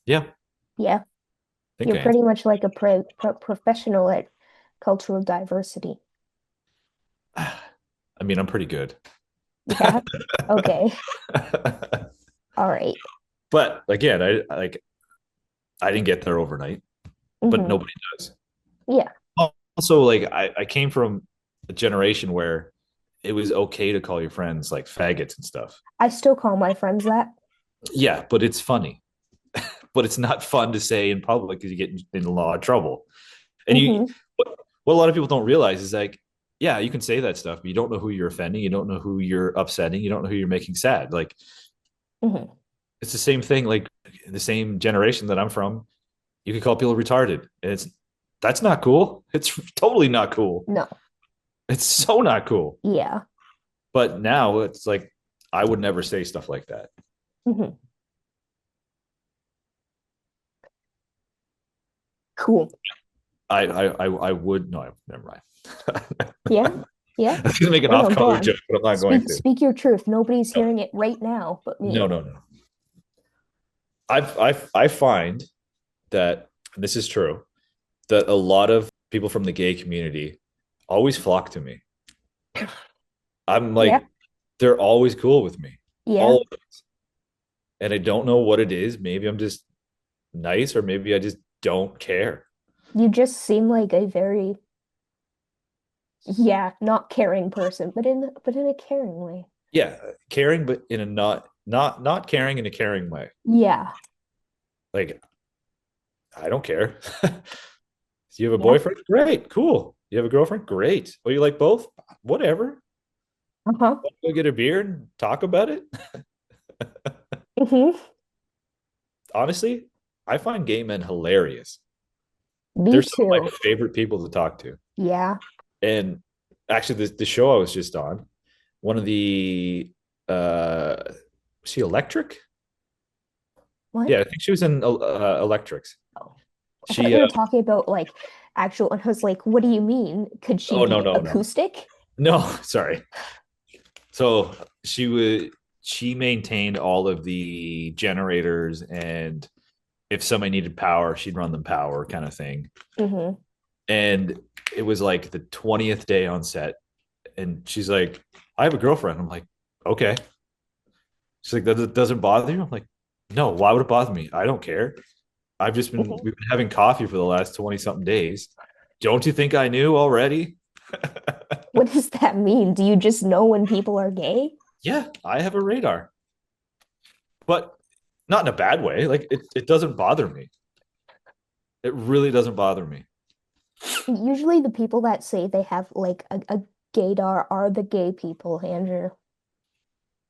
yeah, I yeah. think You're I pretty answered. much like a professional at cultural diversity. I mean, I'm pretty good. Yeah. Okay. All right. But again, I didn't get there overnight, but Mm-hmm. nobody does. Yeah. Also, like I came from a generation where it was okay to call your friends like faggots and stuff. I still call my friends that. Yeah, but it's funny. But it's not fun to say in public because you get in a lot of trouble. And you, Mm-hmm. what a lot of people don't realize is like, yeah, you can say that stuff, but you don't know who you're offending. You don't know who you're upsetting. You don't know who you're making sad. Like Mm-hmm. it's the same thing. Like the same generation that I'm from, you can call people retarded, and it's that's not cool. It's totally not cool. No. It's so not cool. Yeah. But now it's like I would never say stuff like that. Mm-hmm. Cool. I would no, never mind. Yeah. Yeah. I was gonna make an No, no, off go color on. joke, but I'm not going Speak to. speak your truth. Nobody's No, hearing it right now but no, me. no, no. I find that and this is true that a lot of people from the gay community always flock to me. I'm Yeah. like they're always cool with me, Yeah. always, and I don't know what it is. Maybe I'm just nice, or maybe I just don't care. You just seem like a very, yeah, not caring person, but in a caring way. Yeah, caring, but in a not caring in a caring way. Yeah. Like I don't care. You have a Yeah. boyfriend? Great, cool. You have a girlfriend? Great. Oh, you like both? Whatever. Uh-huh. Go get a beer and talk about it. Mm-hmm. Honestly, I find gay men hilarious. Me They're some of my too. favorite people to talk to. Yeah. And actually, the show I was just on, one of the was she Electric? What? Yeah, I think she was in Electrics. Oh, I thought She you were talking about like actual, and I was like, what do you mean? Could she oh no be no no acoustic? no sorry. So she maintained all of the generators, and if somebody needed power, she'd run them power kind of thing. Mm-hmm. And it was like the 20th day on set, and she's like, I have a girlfriend. I'm like, okay. She's like, that doesn't bother you? I'm like, no, why would it bother me? I don't care. Mm-hmm. We've been having coffee for the last 20 something days. Don't you think I knew already? What does that mean? Do you just know when people are gay? Yeah, I have a radar, but not in a bad way. Like it doesn't bother me. It really doesn't bother me. Usually the people that say they have like a gaydar are the gay people, Andrew.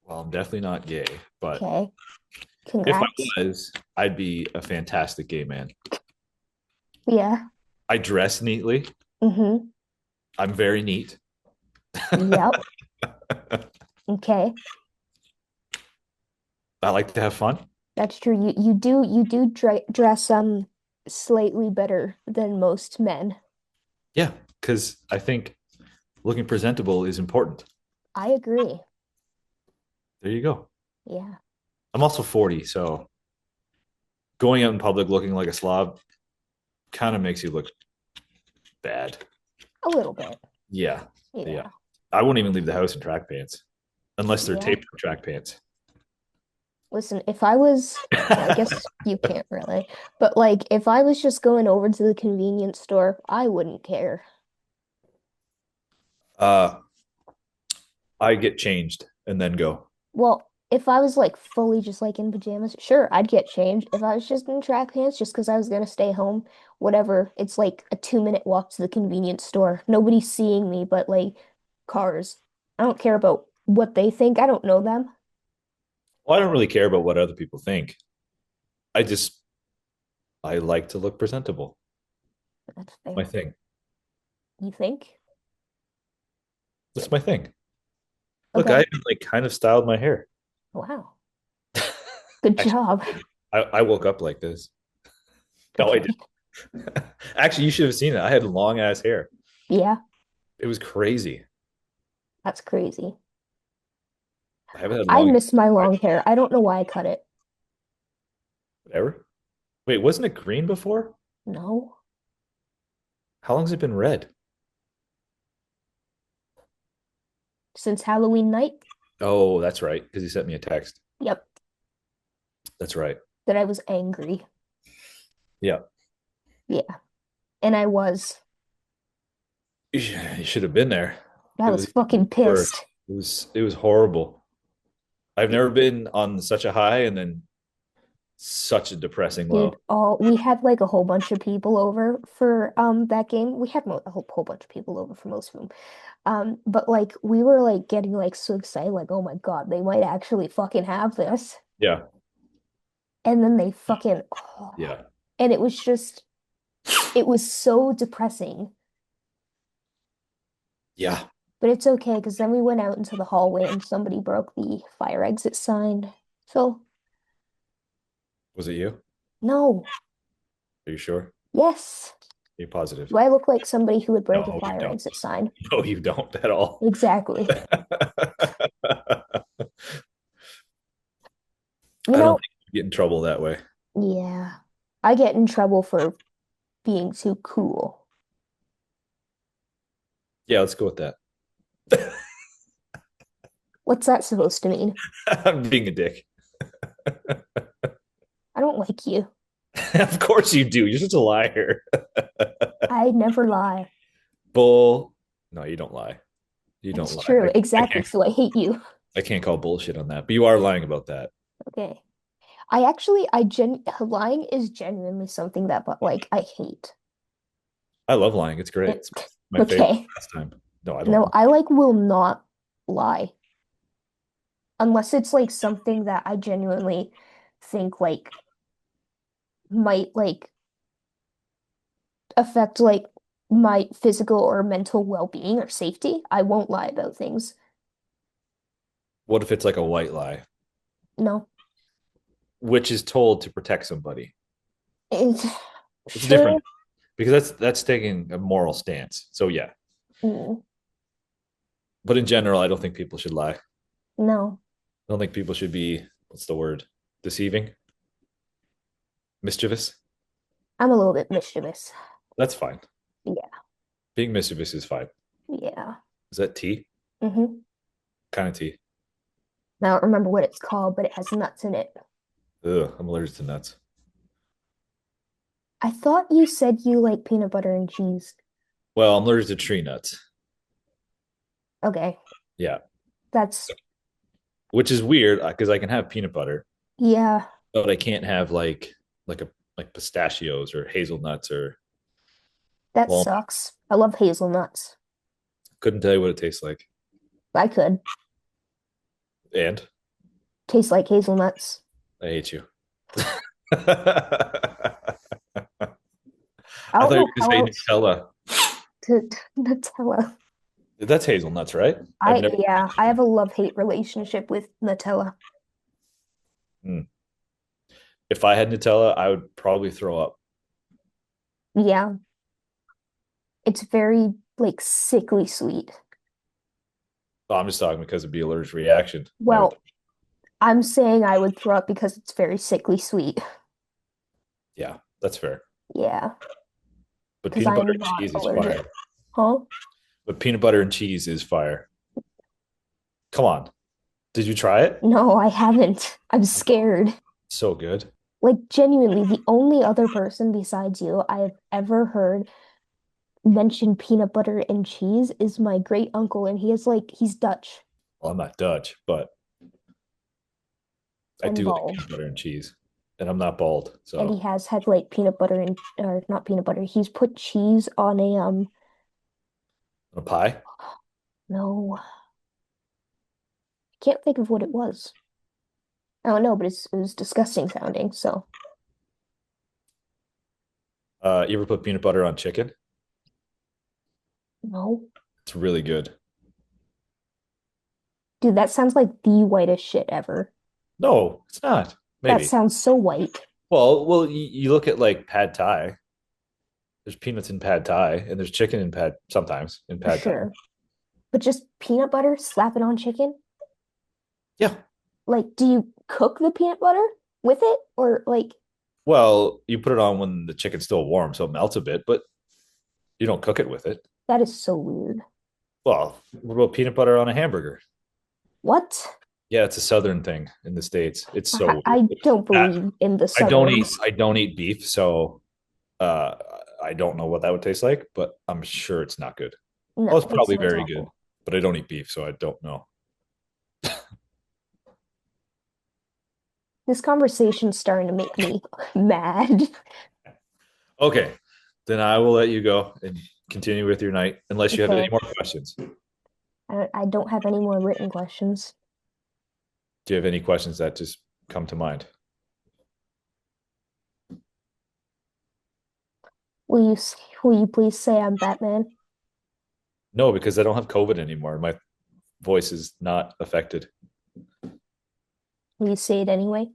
Well, I'm definitely not gay, but Okay. if I Congrats. was, I'd be a fantastic gay man. Yeah. I dress neatly. Mm-hmm. I'm very neat. Yep. Okay. I like to have fun. That's true. You do dress slightly better than most men. Yeah, because I think looking presentable is important. I agree. There you go. Yeah. I'm also 40, so going out in public looking like a slob kind of makes you look bad. A little bit. Yeah. Yeah. Yeah. I won't even leave the house in track pants unless they're Yeah. tapered track pants. Listen, if I was, well, I guess you can't really, but like if I was just going over to the convenience store, I wouldn't care. Uh, I get changed and then go. Well, if I was like fully just like in pajamas, sure, I'd get changed. If I was just in track pants just because I was gonna stay home, whatever, it's like a 2-minute walk to the convenience store. Nobody's seeing me but like cars. I don't care about what they think. I don't know them. Well, I don't really care about what other people think. I just I like to look presentable. That's My fair. thing. You think? That's my thing. Look, I Okay. even like kind of styled my hair. Wow. Good Actually, job. I woke up like this. No, I Okay. didn't. Actually, you should have seen it. I had long ass hair. Yeah, It was crazy. that's crazy. I haven't had I long miss my long hair. I don't know why I cut it. ever. Wait, wasn't it green before? No. How long has it been red? Since Halloween night? Oh, that's right. Because he sent me a text. Yep. That's right. That I was angry. Yeah. Yeah. And I was. You should have been there. I It was was fucking worse. pissed. It was horrible. I've never been on such a high and then such a depressing Dude, low. all we had like a whole bunch of people over for that game. We had mo a whole bunch of people over for most of them. But like we were like getting like so excited, like, oh my God, they might actually fucking have this. Yeah. And then they fucking Yeah. and it was just it was so depressing. Yeah. But it's okay because then we went out into the hallway and somebody broke the fire exit sign. So Was it you? no, Are you sure? Are yes. you positive? Do I look like somebody who would break a No, you fire don't. exit sign? No, you don't at all. Exactly. I You don't know, think you get in trouble that way. yeah. I get in trouble for being too cool. Yeah, let's go with that. What's that supposed to mean? I'm being a dick. I don't like you. Of course you do. You're such a liar. I never lie. Bull. No, you don't lie. You don't It's lie. true. I Exactly. can't. So I hate you. I can't call bullshit on that. But you are lying about that. Okay. I gen lying is genuinely something that but like I hate. I love lying. It's great. It, It's my favorite okay. pastime. No, I don't No, lie. I like will not lie unless it's like something that I genuinely think like might like affect like my physical or mental well-being or safety. I won't lie about things. What if it's like a white lie, No. which is told to protect somebody? It's, It's different sure. because that's taking a moral stance. So yeah, Mm, but in general, I don't think people should lie. I no. don't think people should be what's the word? Deceiving, mischievous. I'm a little bit mischievous. That's fine. Yeah. Being mischievous is fine. Yeah. Is that tea? Kind of tea. I don't remember what it's called, but it has nuts in it. Ugh, I'm allergic to nuts. I thought you said you like peanut butter and cheese. Well, I'm allergic to tree nuts. Okay. Yeah, That's, which is weird because I can have peanut butter, yeah, but I can't have like a like pistachios or hazelnuts or that well, sucks. I love hazelnuts. couldn't tell you what it tastes like. I could And taste like hazelnuts. I hate you. I I don't thought you know were going to how say else Nutella. to Nutella. That's hazelnuts, right? I've never. Yeah, I have a love-hate relationship with Nutella. Hmm. If I had Nutella, I would probably throw up. Yeah, it's very like sickly sweet. Well, I'm just talking because it'd be allergic reaction. And I would, Well, I'm saying I would throw up because it's very sickly sweet. yeah, that's fair. Yeah, But because peanut I butter am and not cheese is allergic. fire. Huh? But peanut butter and cheese is fire. Come on. Did you try it? No, I haven't. I'm scared. So good. Like genuinely, the only other person besides you I have ever heard mention peanut butter and cheese is my great uncle, and he is like he's Dutch Well, I'm not Dutch, but I and do like bald. peanut butter and cheese. And I'm not bald. And he So has had like peanut butter and or not peanut butter. He's put cheese on a a pie? no, I can't think of what it was. I don't know, but it was disgusting sounding. So You ever put peanut butter on chicken? No. It's really good. Dude, that sounds like the whitest shit ever. No, it's not. That Maybe. sounds so white. Well, you look at like pad thai. There's peanuts in pad thai, and there's chicken in pad sometimes in pad thai. Sure. But just peanut butter, slap it on chicken? Yeah. Like, do you cook the peanut butter with it? Or like, Well, you put it on when the chicken's still warm, so it melts a bit, but you don't cook it with it. that is so weird. Well, what about peanut butter on a hamburger? What? Yeah, it's a southern thing in the States. It's I, so weird. I don't That believe in the I don't eat Southerns. I don't eat beef, so uh I don't know what that would taste like, but I'm sure it's not good. Oh, No, it's it probably sounds very good, awful. but I don't eat beef, so I don't know. This conversation's starting to make me mad. Okay, then I will let you go and continue with your night unless you have any Okay. more questions. I don't have any more written questions. Do you have any questions that just come to mind? Will you please say I'm Batman? No, because I don't have COVID anymore. My voice is not affected. Will you say it anyway?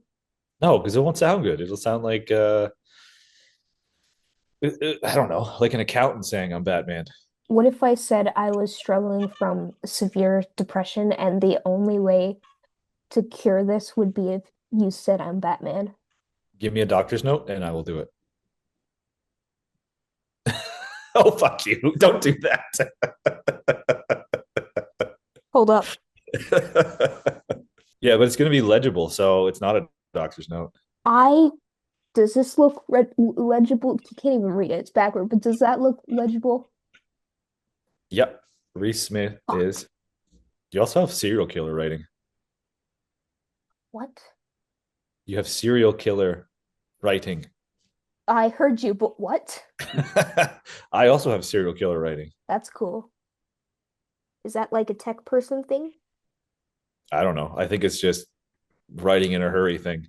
No, because it won't sound good. It'll sound like I don't know, like an accountant saying I'm Batman. What if I said I was struggling from severe depression and the only way to cure this would be if you said I'm Batman? Give me a doctor's note and I will do it. Oh, fuck you. Don't do that. Hold up. Yeah, but it's going to be legible, so it's not a doctor's note. I does this look legible? You can't even read it. It's backward, but does that look legible? Yep. Reese Smith Fuck. is. You also have serial killer writing. What? You have serial killer writing. I heard you, but what? I also have serial killer writing. That's cool. Is that like a tech person thing? I don't know. I think it's just writing in a hurry thing.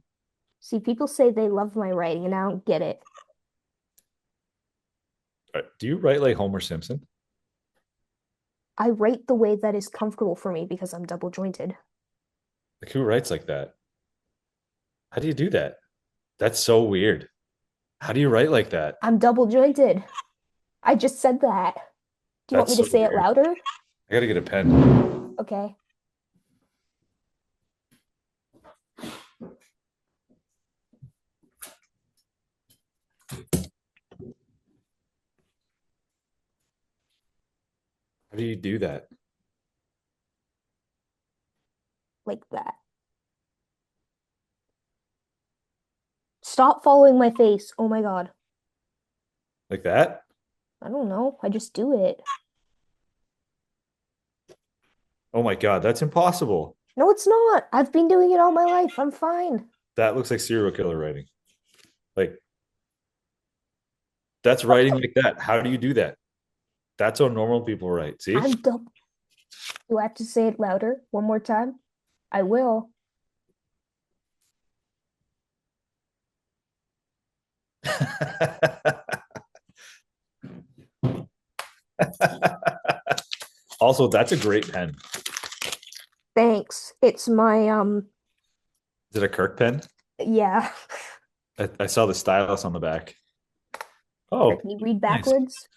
See, people say they love my writing, and I don't get it. Do you write like Homer Simpson? I write the way that is comfortable for me because I'm double jointed. Like who writes like that? How do you do that? That's so weird. How do you write like that? I'm double jointed. I just said that. Do you want That's me to so say it weird. louder? I gotta get a pen. Okay. How do you do that? Like that. Stop following my face. Oh my God. Like that? I don't know. I just do it. Oh my God, that's impossible. No, it's not. I've been doing it all my life. I'm fine. That looks like serial killer writing. Like that's writing like that. How do you do that? That's how normal people write. See? I'm double. Do I have to say it louder one more time? I will. Also, that's a great pen. Thanks. It's my Is it a Kirk pen? yeah. I saw the stylus on the back. Sure, Oh, can you read nice. backwards?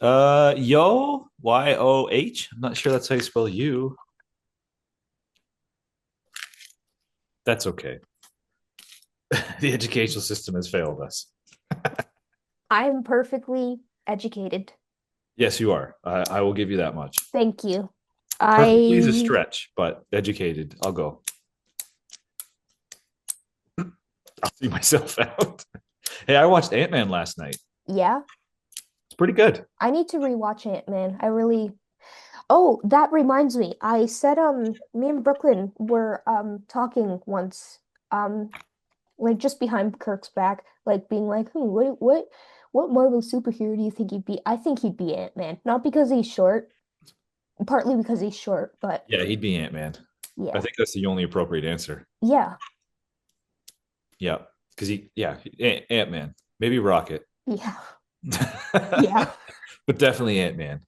Yoh. I'm not sure that's how you spell you. That's okay. The educational system has failed us. I'm perfectly educated. Yes, you are. I will give you that much. Thank you. Perfectly is a I stretch, but educated, I'll go. I'll see myself out. Hey, I watched Ant-Man last night. yeah, It's pretty good. I need to rewatch Ant-Man. I really Oh, that reminds me. I said me and Brooklyn were talking once like just behind Kirk's back, like being like, what Marvel superhero do you think he'd be? I think he'd be Ant-Man. Not because he's short, partly because he's short, but Yeah, he'd be Ant-Man. I yeah. think that's the only appropriate answer. Yeah. Yeah, because Ant-Man, maybe Rocket. Yeah. Yeah. But definitely Ant-Man.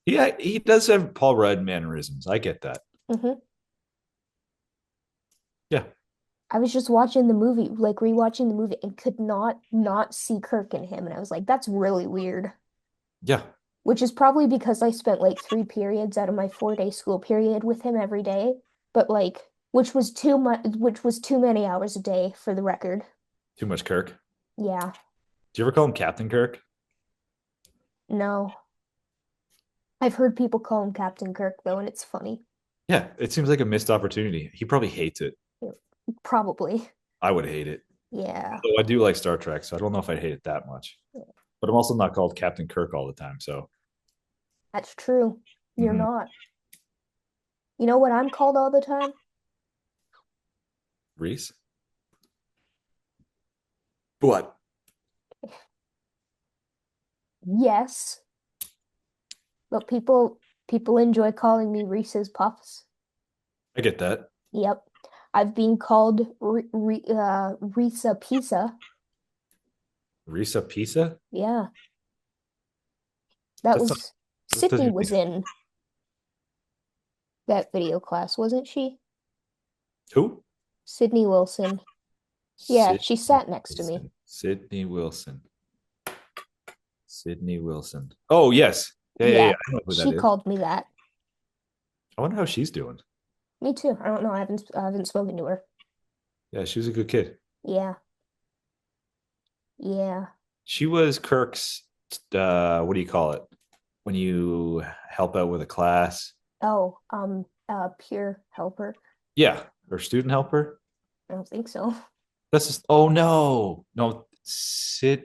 Yeah, he does have Paul Rudd mannerisms. I get that. Hmm. Yeah. I was just watching the movie, like rewatching the movie, and could not see Kirk in him. And I was like, that's really weird. Yeah. Which is probably because I spent like 3 periods out of my 4 day school period with him every day. But like, which was too much, which was too many hours a day for the record. Too much Kirk. Yeah. Do you ever call him Captain Kirk? No. I've heard people call him Captain Kirk though, and it's funny. Yeah, it seems like a missed opportunity. He probably hates it. Yeah, probably. I would hate it. Yeah. Although I do like Star Trek, so I don't know if I hate it that much. But I'm also not called Captain Kirk all the time. So That's true. You're mhm. not. You know what I'm called all the time? Reese. What? Yes, but people enjoy calling me Reese's Puffs. I get that. Yep. I've been called Risa Pisa. Risa Pisa? Yeah. That That's not, was that Sydney doesn't was in that video class, wasn't she? who? Sydney Wilson. Yeah, she Sydney sat next to me. Wilson. Sydney Wilson. Sydney Wilson. Oh yes. Yeah, yeah, yeah. Yeah, I know who that she is. called me that. I wonder how she's doing. Me too. I don't know. I haven't spoken to her. Yeah, she was a good kid. Yeah. Yeah. She was Kirk's what do you call it? When you help out with a class. Oh, pure helper. Yeah, or student helper. I don't think so. That's just oh no. No, Sid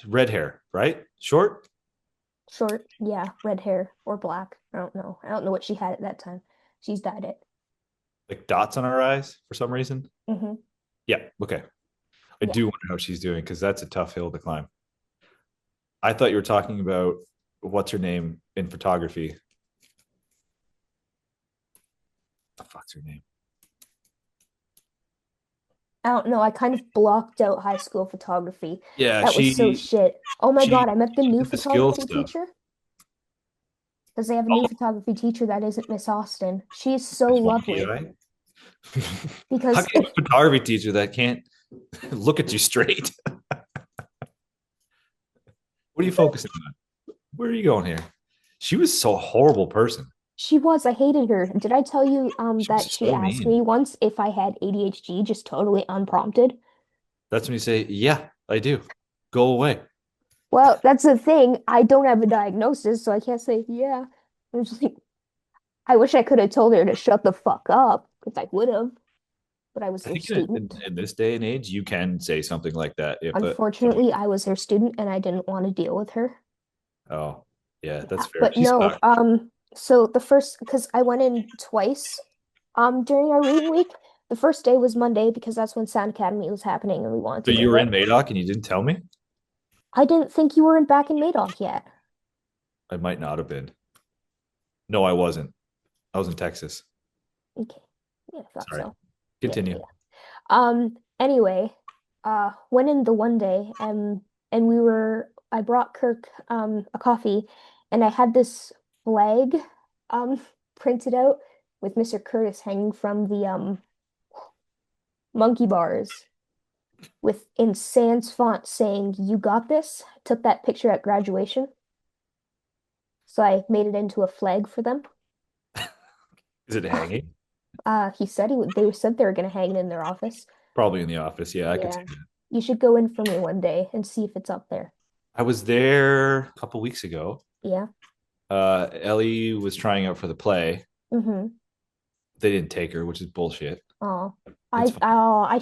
red hair, right? Short? Short, yeah, red hair or black. I don't know. I don't know what she had at that time. She's dyed it. Like dots on her eyes for some reason. Hmm. Yeah, okay. I Yeah. do wonder how she's doing because that's a tough hill to climb. I thought you were talking about what's her name in photography. The fuck's her name? I don't know. I kind of blocked out high school photography. Yeah, That was so she shit. Oh my she God, I met the she new did the skill photography stuff. teacher because they have a new Oh, photography teacher that isn't Miss Austin. She's so it's wonky lovely eye. How because can you have a photography teacher that can't look at you straight? What are you focusing on? Where are you going here? She was so horrible person. I hated her. Did I tell you She was that she so asked mean. me once if I had ADHD just totally unprompted? That's when you say, "Yeah, I do." Go away. Well, that's the thing. I don't have a diagnosis, so I can't say yeah. I'm just like, I wish I could have told her to shut the fuck up, because I would have, but I was I her think student. in this day and age, you can say something like that. Yeah, but Unfortunately, I was her student and I didn't want to deal with her. oh, yeah, Yeah, that's fair. but She no, sucked. so the first, because I went in twice, during our reading week. The first day was Monday because that's when Sound Academy was happening and we wanted So to you do were it. in Madoc and you didn't tell me? I didn't think you were back in Madoc yet. I might not have been. No, I wasn't. I was in Texas. Okay. Yeah, I thought Sorry. so. Yeah, yeah, Continue. yeah. Anyway, went in the one day and I brought Kirk a coffee and I had this flag um printed out with Mr. Curtis hanging from the monkey bars with in sans font saying "You got this." Took that picture at graduation. So I made it into a flag for them. Is it hanging? He said they said they were gonna hang it in their office. Probably in the office. Yeah, I could see Yeah. that. You should go in for me one day and see if it's up there. I was there a couple weeks ago. Yeah. Ellie was trying out for the play. Mm-hmm. They didn't take her, which is bullshit. Oh, It's fine. you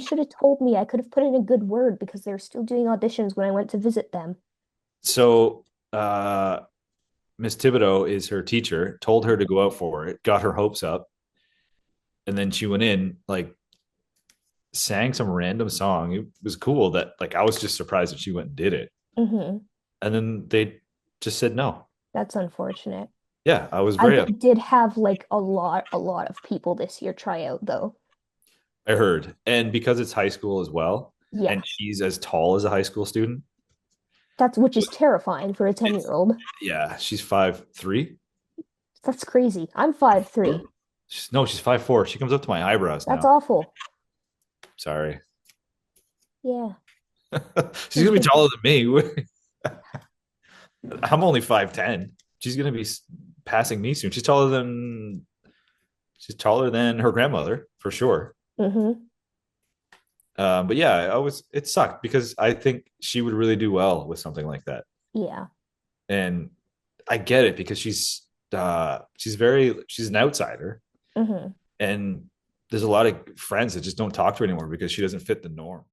should have told me. I could have put in a good word because they're still doing auditions when I went to visit them. So Miss Thibodeau is her teacher, told her to go out for it, got her hopes up, and then she went in, like sang some random song. It was cool that like I was just surprised that she went and did it. Mm-hmm. And then they just said no. That's unfortunate. Yeah, I was I very did have like a lot of people this year try out though. I heard. And because it's high school as well, Yeah, and she's as tall as a high school student. that's which is terrifying for a It's 10-year-old. yeah, she's 5'3". That's crazy. I'm 5'3". No, she's 5'4". She comes up to my eyebrows That's now. awful. Sorry. Yeah. She's gonna be taller than me. I'm only 5'10". She's gonna be passing me soon. She's taller than her grandmother for sure. Mm-hmm. But yeah, it sucked because I think she would really do well with something like that. Yeah. And I get it because she's an outsider, Mm-hmm. and there's a lot of friends that just don't talk to her anymore because she doesn't fit the norm.